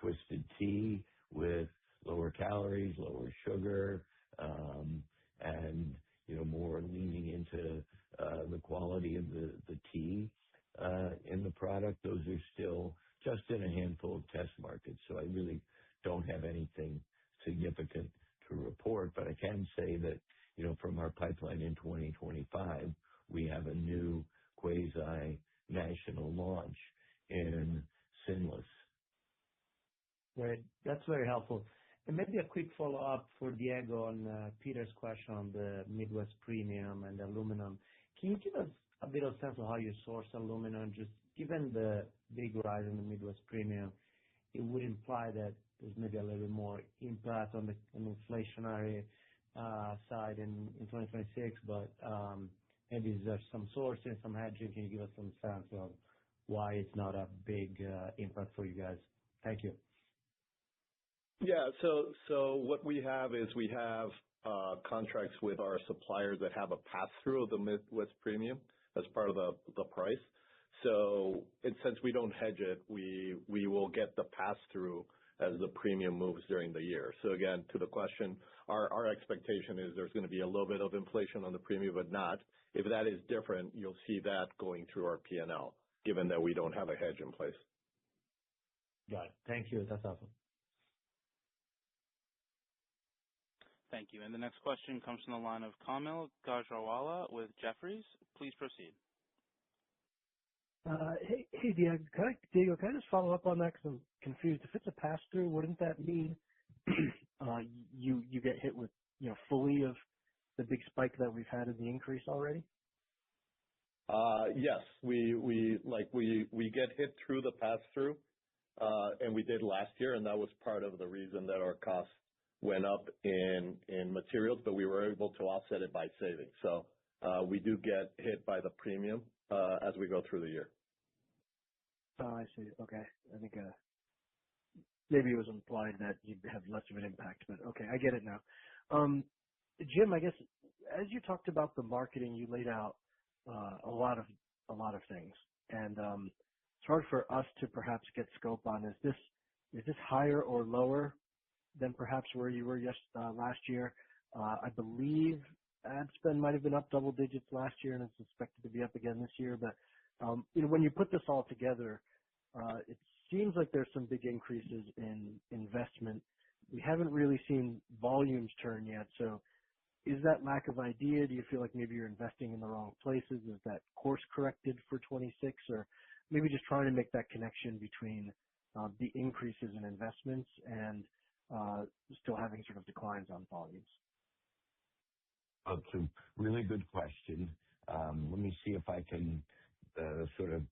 Twisted Tea with lower calories, lower sugar, and more leaning into the quality of the tea in the product. Those are still just in a handful of test markets, so I really don't have anything significant to report. But I can say that from our pipeline in 2025, we have a new quasi-national launch in Sinless. Great. That's very helpful. And maybe a quick follow-up for Diego on Peter's question on the Midwest Premium and aluminum. Can you give us a bit of sense of how you source aluminum? Just given the big rise in the Midwest Premium, it would imply that there's maybe a little bit more impact on the inflationary side in 2026, but maybe there's some sourcing, some hedging. Can you give us some sense of why it's not a big impact for you guys? Thank you. Yeah. So what we have is we have contracts with our suppliers that have a pass-through of the Midwest Premium as part of the price. So since we don't hedge it, we will get the pass-through as the premium moves during the year. So again, to the question, our expectation is there's going to be a little bit of inflation on the premium, but not. If that is different, you'll see that going through our P&L, given that we don't have a hedge in place. Got it. Thank you. That's awesome. Thank you. And the next question comes from the line of Kaumil Gajrawala with Jefferies. Please proceed. Hey, Diego, can I just follow up on that because I'm confused? If it's a pass-through, wouldn't that mean you get hit with, fully of the big spike that we've had in the increase already? Yes, we get hit through the pass-through, and we did last year, and that was part of the reason that our costs went up in materials, but we were able to offset it by savings. So we do get hit by the premium as we go through the year. Oh, I see. Okay. I think maybe it was implied that you'd have less of an impact, but okay, I get it now. Jim, I guess as you talked about the marketing, you laid out a lot of things, and it's hard for us to perhaps get scope on. Is this higher or lower than perhaps where you were last year? I believe ad spend might have been up double digits last year, and it's expected to be up again this year. But when you put this all together, it seems like there's some big increases in investment. We haven't really seen volumes turn yet. So is that lack of idea? Do you feel like maybe you're investing in the wrong places? Is that course corrected for 26? Or maybe just trying to make that connection between the increases in investments and still having sort of declines on volumes? It's a really good question. Let me see if I can sort of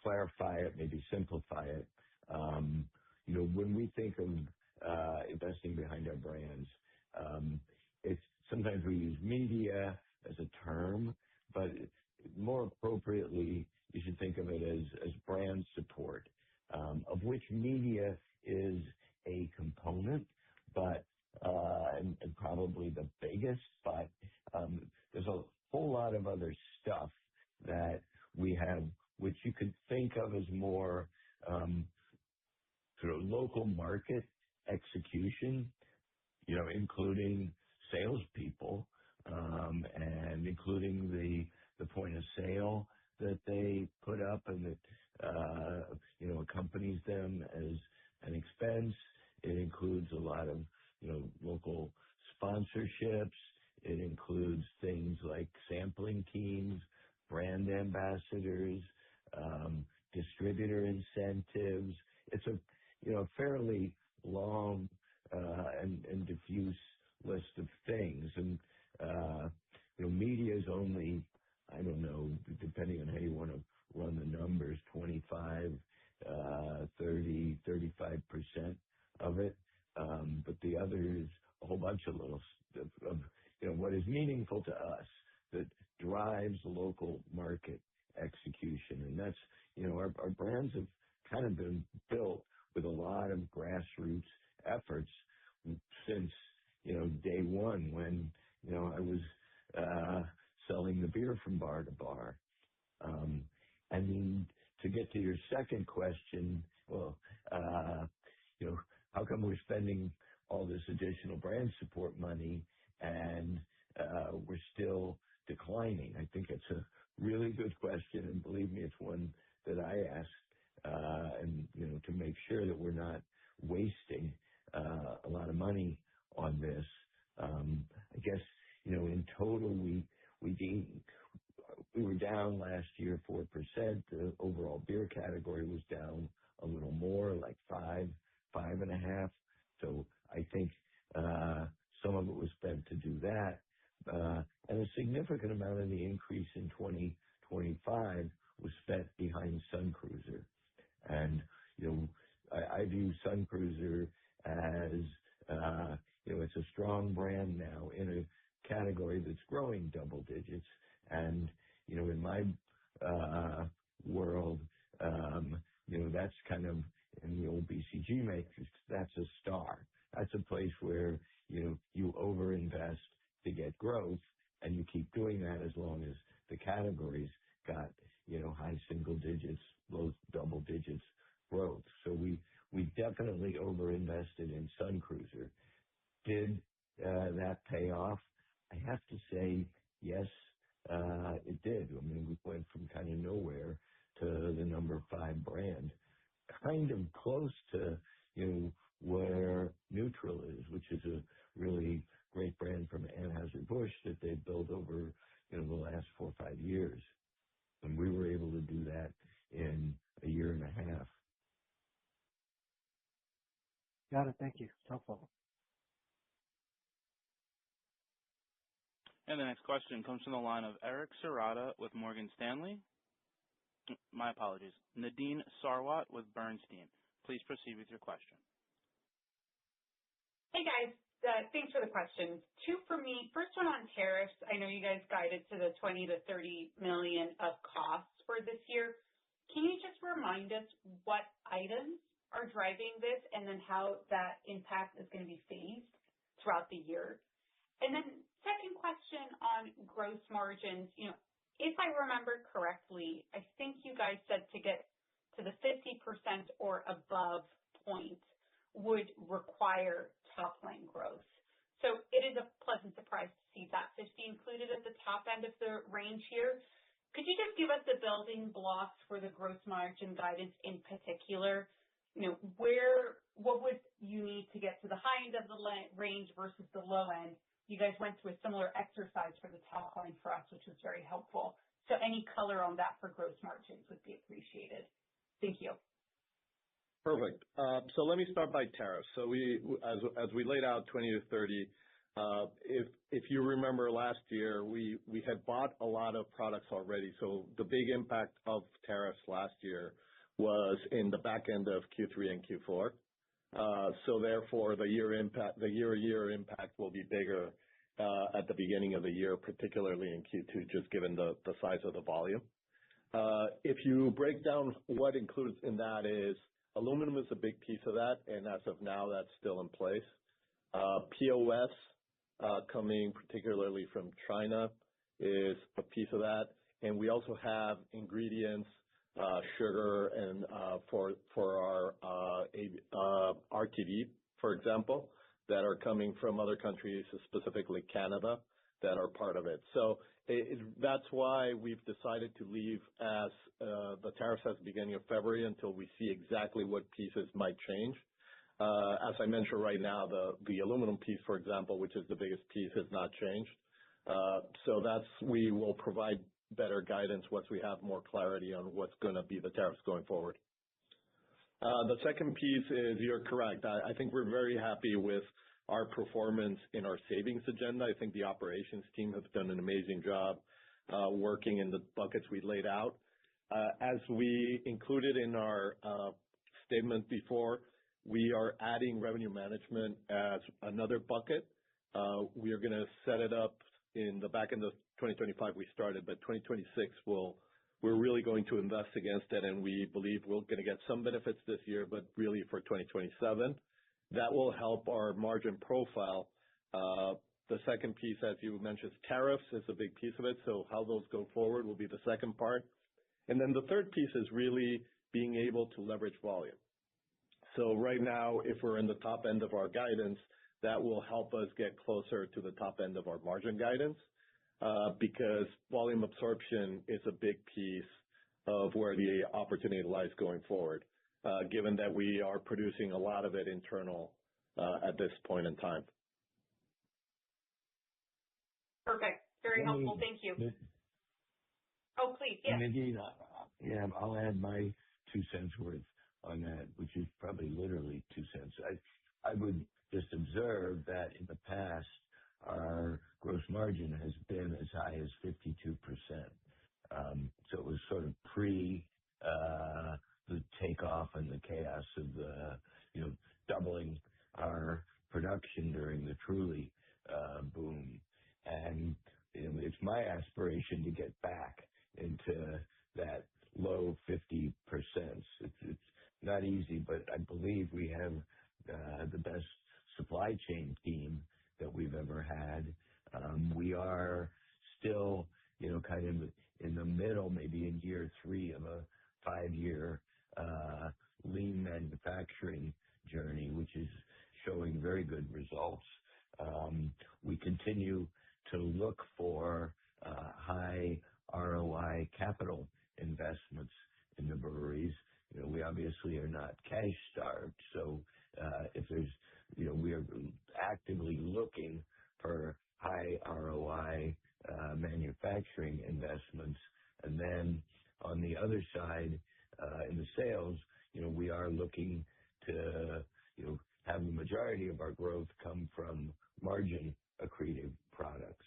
clarify it, maybe simplify it. When we think of investing behind our brands, it's sometimes we use media as a term, but more appropriately, you should think of it as brand support, of which media is a component, but and probably the biggest, but there's a whole lot of other stuff that we have, which you could think of as more sort of local market execution, including salespeople, and including the point of sale that they put up and that, accompanies them as an expense. It includes a lot of, local sponsorships. It includes things like sampling teams, brand ambassadors, distributor incentives. It's a fairly long and diffuse list of things. And, media is only, I don't know, depending on how you want to run the numbers, 25, 30, 35% of it. But the other is a whole bunch of little stuff of, what is meaningful to us that drives local market execution. And that's, our brands have kind of been built with a lot of grassroots efforts since, day one when, I was selling the beer from bar to bar. I mean, to get to your second question, well, how come we're spending all this additional brand support money and we're still declining? I think it's a really good question, and believe me, it's one that I ask, and to make sure that we're not wasting a lot of money on this. I guess in total we were down last year 4%. The overall beer category was down a little more, like 5.5. So I think some of it was spent to do that, and a significant amount of the increase in 2025 was spent behind Sun Cruiser. And I view Sun Cruiser as it's a strong brand now in a category that's growing double digits. And in my world, that's kind of in the old BCG matrix. That's a star. That's a place where you overinvest to get growth, and you keep doing that as long as the category's got high single digits, low double digits growth. So we definitely overinvested in Sun Cruiser. Did that pay off? I have to say yes, it did. I mean, we went from kind of nowhere to the number 5 brand, kind of close to where Neutral is, which is a really great brand from Anheuser-Busch that they've built over the last 4 or 5 years. And we were able to do that in a year and a half. Got it. Thank you. It's helpful. And the next question comes from the line of Eric Serrata with Morgan Stanley. My apologies. Nadine Sarwat with Bernstein. Please proceed with your question. Hey, guys. Thanks for the questions. Two for me. First one on tariffs. I know you guys guided to the $20 to $30 million of costs for this year. Can you just remind us what items are driving this and then how that impact is going to be phased throughout the year? And then second question on gross margins. If I remember correctly, I think you guys said to get to the 50% or above point would require top-line growth. So it is a pleasant surprise to see that 50 included at the top end of the range here. Could you just give us the building blocks for the gross margin guidance in particular? What would you need to get to the high end of the range versus the low end? You guys went through a similar exercise for the top line for us, which was very helpful. So any color on that for gross margins would be appreciated. Thank you. Perfect. So let me start by tariffs. So as we laid out 20 to 30, if you remember last year, we had bought a lot of products already. So the big impact of tariffs last year was in the back end of Q3 and Q4. So therefore, the year-to-year impact will be bigger at the beginning of the year, particularly in Q2, just given the size of the volume. If you break down what includes in that is aluminum is a big piece of that, and as of now, that's still in place. POS coming particularly from China is a piece of that, and we also have ingredients, sugar, and for our RTD, for example, that are coming from other countries, specifically Canada, that are part of it. So that's why we've decided to leave as the tariffs at the beginning of February until we see exactly what pieces might change. As I mentioned right now, the aluminum piece, for example, which is the biggest piece, has not changed. So we will provide better guidance once we have more clarity on what's going to be the tariffs going forward. The second piece is you're correct. I think we're very happy with our performance in our savings agenda. I think the operations team have done an amazing job working in the buckets we laid out. As we included in our statement before, we are adding revenue management as another bucket. We are going to set it up in the back end of 2025 we started, but 2026 we're really going to invest against it, and we believe we're going to get some benefits this year, but really for 2027. That will help our margin profile. The second piece, as you mentioned, tariffs is a big piece of it, so how those go forward will be the second part. And then the third piece is really being able to leverage volume. So right now, if we're in the top end of our guidance, that will help us get closer to the top end of our margin guidance because volume absorption is a big piece of where the opportunity lies going forward, given that we are producing a lot of it internal at this point in time. Perfect. Very helpful. Thank you. Oh, please. Yes. Nadine, yeah, I'll add my 2 cents worth on that, which is probably literally 2 cents. I would just observe that in the past, our gross margin has been as high as 52%. So it was sort of pre the takeoff and the chaos of doubling our production during the Truly boom. And it's my aspiration to get back into that low 50%. It's not easy, but I believe we have the best supply chain team that we've ever had. We are still, kind of in the middle, maybe in year 3 of a 5-year lean manufacturing journey, which is showing very good results. We continue to look for high ROI capital investments in the breweries. We obviously are not cash starved, so if there's, we are actively looking for high ROI manufacturing investments. And then on the other side, in the sales, we are looking to, have the majority of our growth come from margin accretive products.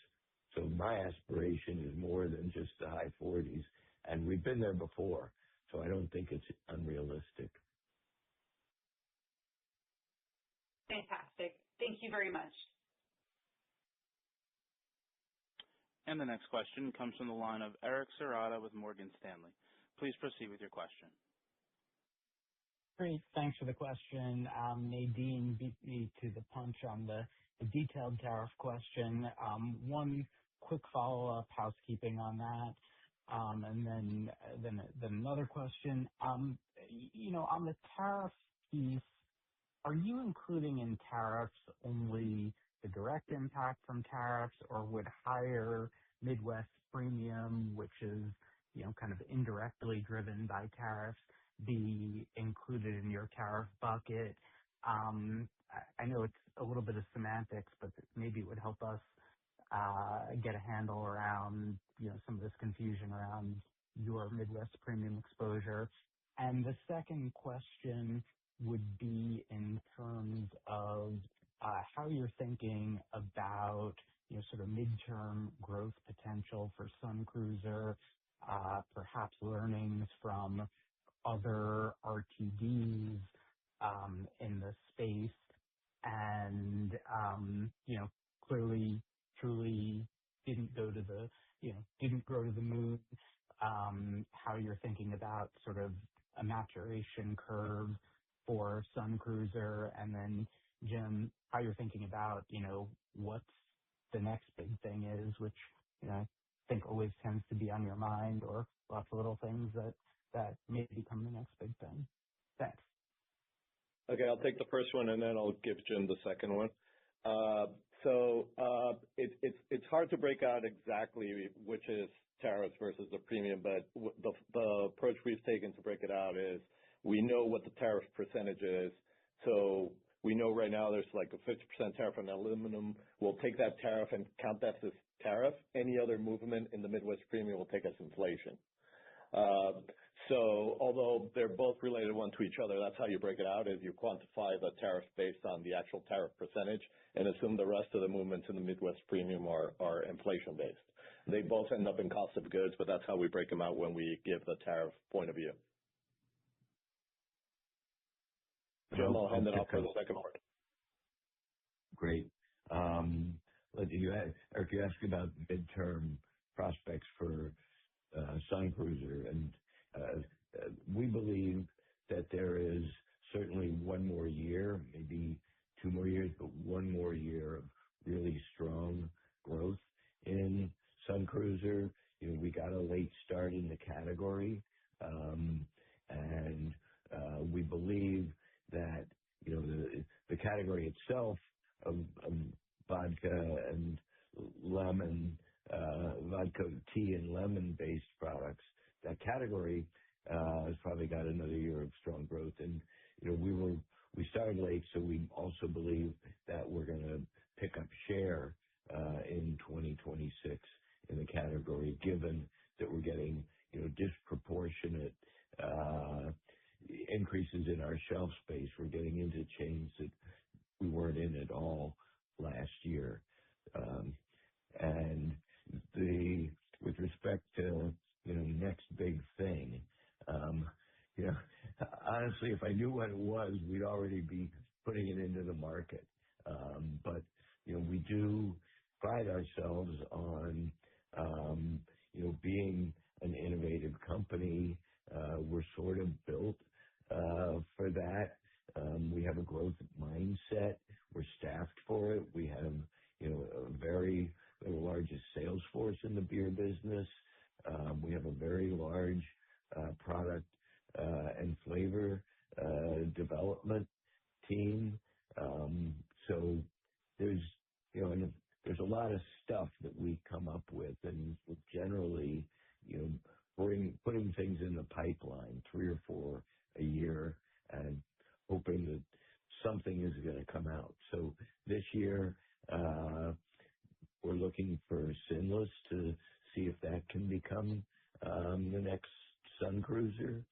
So my aspiration is more than just the high 40s, and we've been there before, so I don't think it's unrealistic. Fantastic. Thank you very much. And the next question comes from the line of Eric Serrata with Morgan Stanley. Please proceed with your question. Great. Thanks for the question. Nadine beat me to the punch on the detailed tariff question. One quick follow-up housekeeping on that, and then another question. On the tariff piece, are you including in tariffs only the direct impact from tariffs, or would higher Midwest premium, which is kind of indirectly driven by tariffs, be included in your tariff bucket? I know it's a little bit of semantics, but maybe it would help us get a handle around some of this confusion around your Midwest premium exposure. And the second question would be in terms of how you're thinking about sort of midterm growth potential for Sun Cruiser, perhaps learnings from other RTDs in the space, and clearly, truly didn't grow to the moon. How you're thinking about sort of a maturation curve for Sun Cruiser, and then Jim, how you're thinking about what's the next big thing is, which I think always tends to be on your mind, or lots of little things that may become the next big thing. Thanks. Okay, I'll take the first one, and then I'll give Jim the second one. It's hard to break out exactly which is tariffs versus the premium, but the approach we've taken to break it out is we know what the tariff percentage is. So we know right now there's like a 50% tariff on aluminum. We'll take that tariff and count that as tariff. Any other movement in the Midwest premium will take us inflation. So although they're both related one to each other, that's how you break it out, is you quantify the tariff based on the actual tariff percentage and assume the rest of the movements in the Midwest premium are inflation based. They both end up in cost of goods, but that's how we break them out when we give the tariff point of view. Jim, I'll hand it off for the second part. Great. Eric, you asked about midterm prospects for Sun Cruiser, and we believe that there is certainly one more year, maybe 2 more years, but one more year of really strong growth in Sun Cruiser. We got a late start in the category, and we believe that the category itself of vodka and lemon, vodka tea and lemon-based products, that category has probably got another year of strong growth. And we started late, so we also believe that we're going to pick up share in 2026 in the category, given that we're getting disproportionate increases in our shelf space. We're getting into chains that we weren't in at all last year. And with respect to next big thing, honestly, if I knew what it was, we'd already be putting it into the market. But we do pride ourselves on being an innovative company. We're sort of built for that. We have a growth mindset. We're staffed for it. We have the largest sales force in the beer business. We have a very large product and flavor development team. So there's a lot of stuff that we come up with, and generally putting things in the pipeline 3 or 4 a year and hoping that something is going to come out. So this year we're looking for Sinless to see if that can become the next Sun Cruiser.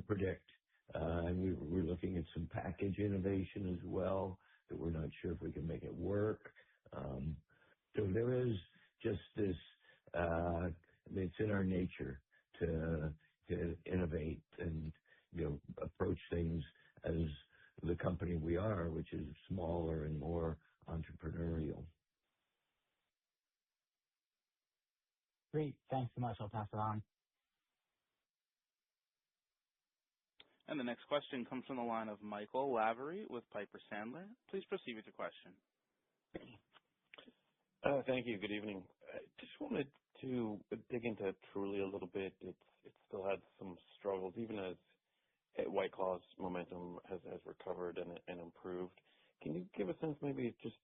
predict. And we're looking at some package innovation as well that we're not sure if we can make it work. So there is just this, it's in our nature to innovate and, approach things as the company we are, which is smaller and more entrepreneurial. Great. Thanks so much. I'll pass it on. And the next question comes from the line of Michael Lavery with Piper Sandler. Please proceed with your question. Thank you. Good evening. I just wanted to dig into Truly a little bit. It still had some struggles, even as White Claw's momentum has recovered and improved. Can you give a sense maybe just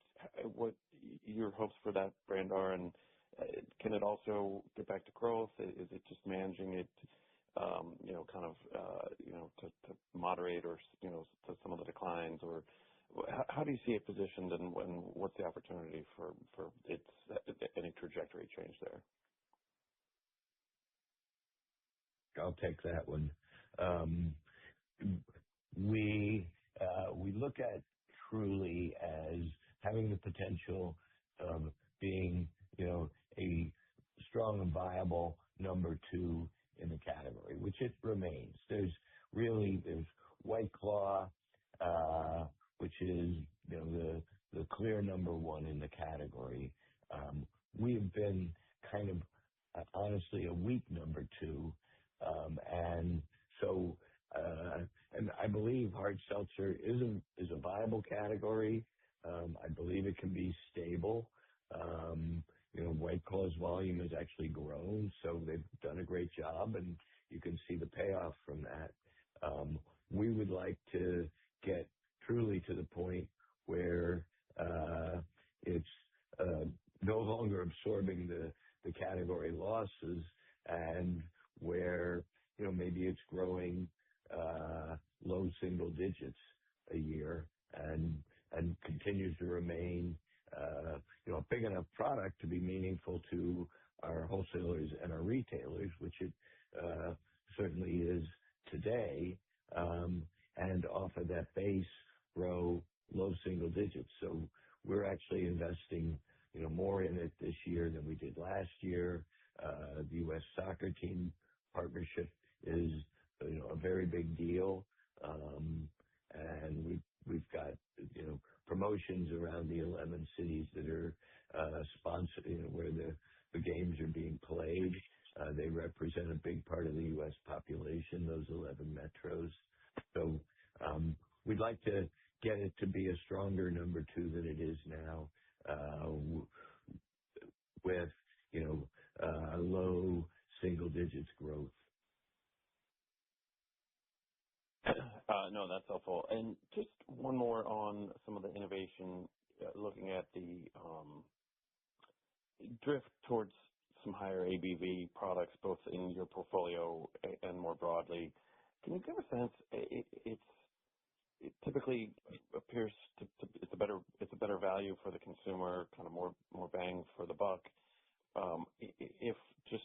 what your hopes for that brand are, and can it also get back to growth? Is it just managing it, to moderate or, to some of the declines, or how do you see it positioned, and what's the opportunity for any trajectory change there? I'll take that one. We look at Truly as having the potential of being, a strong and viable number 2 in the category, which it remains. There's White Claw, which is, the clear number 1 in the category. We have been kind of, honestly, a weak number 2. And I believe hard seltzer is a viable category. I believe it can be stable. White Claw's volume has actually grown, so they've done a great job, and you can see the payoff from that. We would like to get Truly to the point where it's no longer absorbing the category losses, and where maybe it's growing low single digits a year and continues to remain a big enough product to be meaningful to our wholesalers and our retailers, which it certainly is today, and off of that base grow low single digits. So we're actually investing more in it this year than we did last year. The U.S. soccer team partnership is a very big deal, and we've got promotions around the 11 cities that are sponsored, where the games are being played. They represent a big part of the U.S. population, those 11 metros. So we'd like to get it to be a stronger number 2 than it is now, with low single digits growth. No, that's helpful. And just one more on some of the innovation, looking at the drift towards some higher ABV products, both in your portfolio and more broadly. Can you give a sense? It typically appears it's a better value for the consumer, kind of more bang for the buck. If just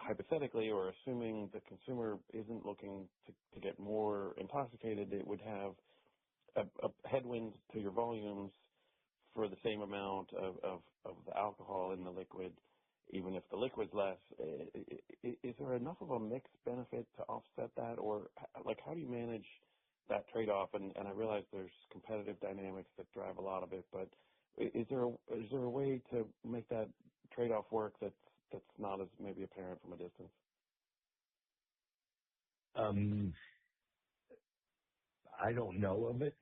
hypothetically, or assuming the consumer isn't looking to get more intoxicated, it would have a headwind to your volumes for the same amount of the alcohol in the liquid, even if the liquid's less. Is there enough of a mixed benefit to offset that, or how do you manage that trade-off? And I realize there's competitive dynamics that drive a lot of it, but is there a way to make that trade-off work that's not as maybe apparent from a distance? I don't know of it.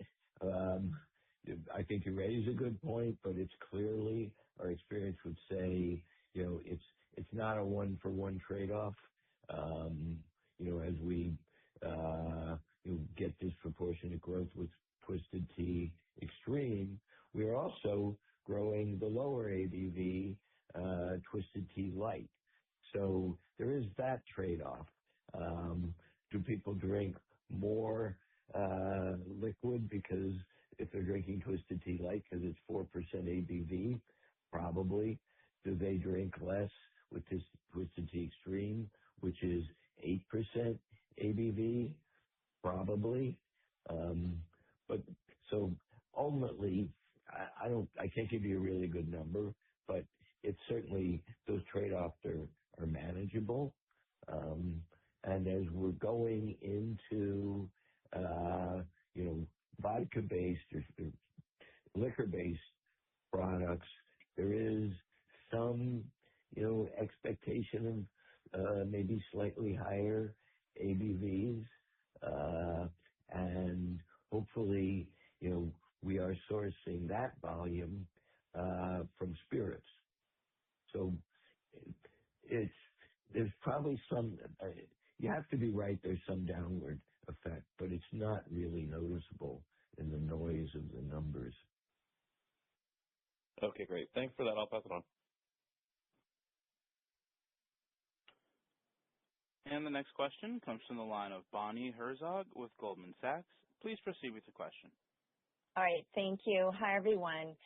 I think you raise a good point, but it's clearly, our experience would say, it's not a one-for-one trade-off. As we get disproportionate growth with Twisted Tea Extreme, we are also growing the lower ABV Twisted Tea Light. So there is that trade-off. Do people drink more liquid because if they're drinking Twisted Tea Light because it's 4% ABV? Probably. Do they drink less with this Twisted Tea Extreme, which is 8% ABV? Probably. But so ultimately, I can't give you a really good number, but it's certainly those trade-offs are manageable. And as we're going into, vodka-based or liquor-based products, there is some, expectation of maybe slightly higher ABVs, and hopefully, we are sourcing that volume from spirits. So there's probably some. You have to be right. There's some downward effect, but it's not really noticeable in the noise of the numbers. Okay, great. Thanks for that. I'll pass it on. And the next question comes from the line of Bonnie Herzog with Goldman Sachs. Please proceed with the question. All right. Thank you. Hi, everyone.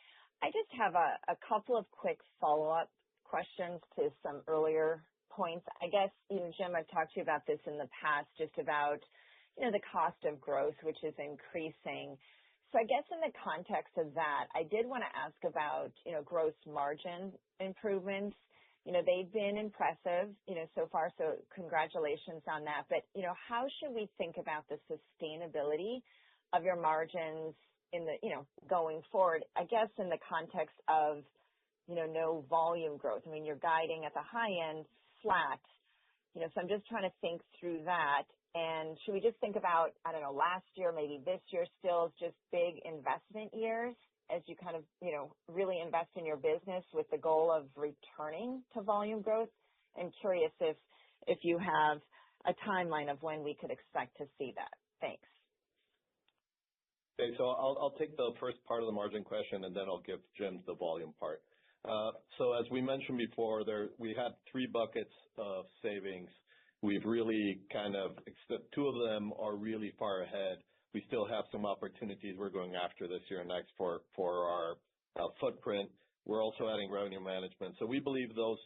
I just have a couple of quick follow-up questions to some earlier points. I guess, Jim, I've talked to you about this in the past, just about, the cost of growth, which is increasing. So I guess in the context of that, I did want to ask about, gross margin improvements. They've been impressive, so far, so congratulations on that. But, how should we think about the sustainability of your margins in the, going forward, I guess in the context of, no volume growth? I mean, you're guiding at the high end flat, so I'm just trying to think through that. And should we just think about, I don't know, last year, maybe this year still just big investment years as you kind of, really invest in your business with the goal of returning to volume growth? I'm curious if you have a timeline of when we could expect to see that. Thanks. Okay, so I'll take the first part of the margin question, and then I'll give Jim the volume part. So as we mentioned before, we had 3 buckets of savings. We've really two of them are really far ahead. We still have some opportunities we're going after this year and next for our footprint. We're also adding revenue management. So we believe those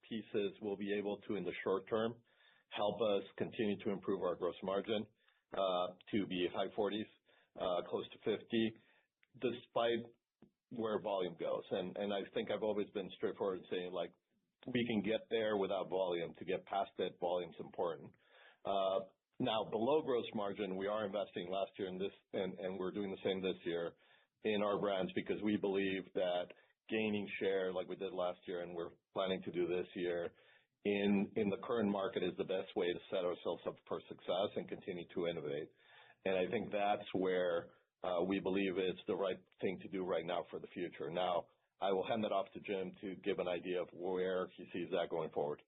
pieces will be able to, in the short term, help us continue to improve our gross margin to be high 40s, close to 50, despite where volume goes. And I think I've always been straightforward in saying, we can get there without volume. To get past it, volume's important. Now, below gross margin, we are investing last year in this, and we're doing the same this year in our brands, because we believe that gaining share like we did last year and we're planning to do this year in the current market is the best way to set ourselves up for success and continue to innovate. And I think that's where we believe it's the right thing to do right now for the future. Now, I will hand it off to Jim to give an idea of where he sees that going forward.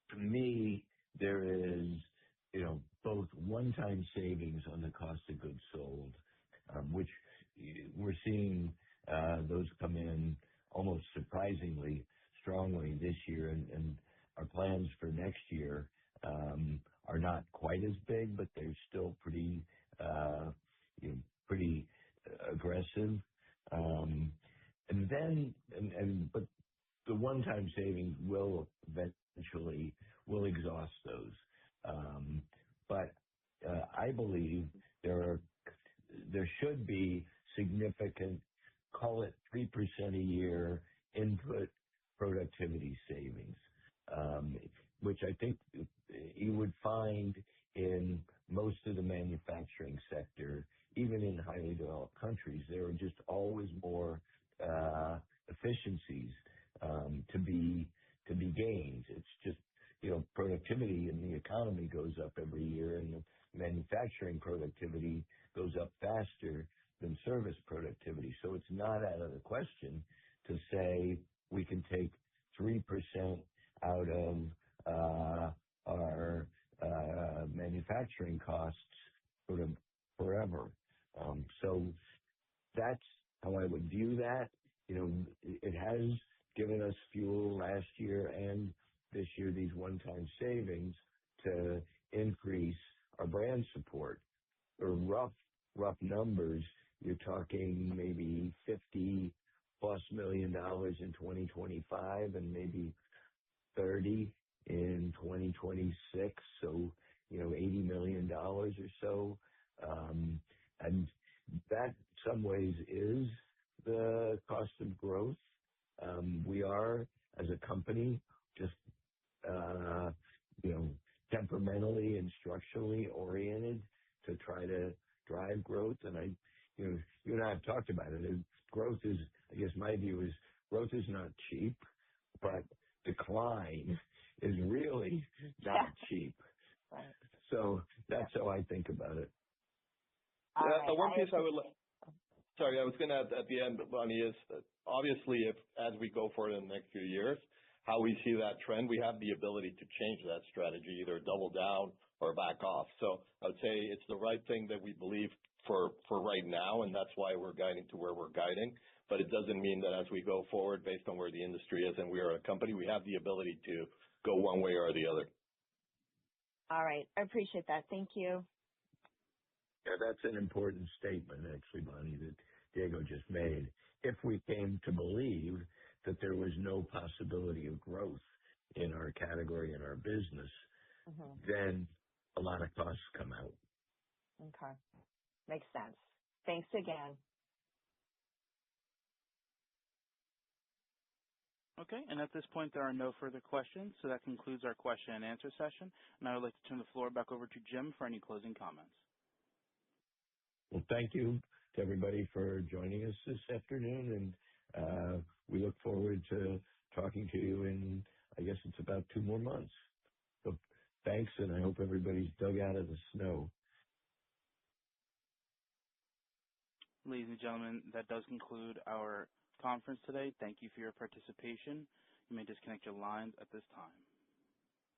For me, there is, both one-time savings on the cost of goods sold, which we're seeing those come in almost surprisingly strongly this year, and our plans for next year are not quite as big, but they're still pretty aggressive. But the one-time savings will eventually exhaust those. But I believe there should be significant, call it 3% a year input productivity savings, which I think you would find in most of the manufacturing sector, even in highly developed countries. There are just always more efficiencies to be gained. It's just, productivity in the economy goes up every year, and the manufacturing productivity goes up faster than service productivity. So it's not out of the question to say we can take 3% out of our manufacturing costs sort of forever. So that's how I would view that. It has given us fuel last year and this year, these one-time savings to increase our brand support. For rough numbers, you're talking maybe $50+ million in 2025 and maybe 30 in 2026, so $80 million or so. And that in some ways is the cost of growth. We are, as a company, just temperamentally and structurally oriented to try to drive growth. And you and I have talked about it. Growth is, I guess my view is, growth is not cheap, but decline is really not cheap. Right. So that's how I think about it. The one piece I was going to add at the end, Bonnie, is that obviously as we go forward in the next few years, how we see that trend, we have the ability to change that strategy, either double down or back off. So I would say it's the right thing that we believe for right now, and that's why we're guiding to where we're guiding. But it doesn't mean that as we go forward, based on where the industry is and we are a company, we have the ability to go one way or the other. All right. I appreciate that. Thank you. Yeah, that's an important statement, actually, Bonnie, that Diego just made. If we came to believe that there was no possibility of growth in our category, in our business, then a lot of costs come out. Okay. Makes sense. Thanks again. Okay, and at this point, there are no further questions, so that concludes our question and answer session. And I would like to turn the floor back over to Jim for any closing comments. Well, thank you to everybody for joining us this afternoon, and we look forward to talking to you in, I guess it's about 2 more months. So thanks, and I hope everybody's dug out of the snow. Ladies and gentlemen, that does conclude our conference today. Thank you for your participation. You may disconnect your lines at this time.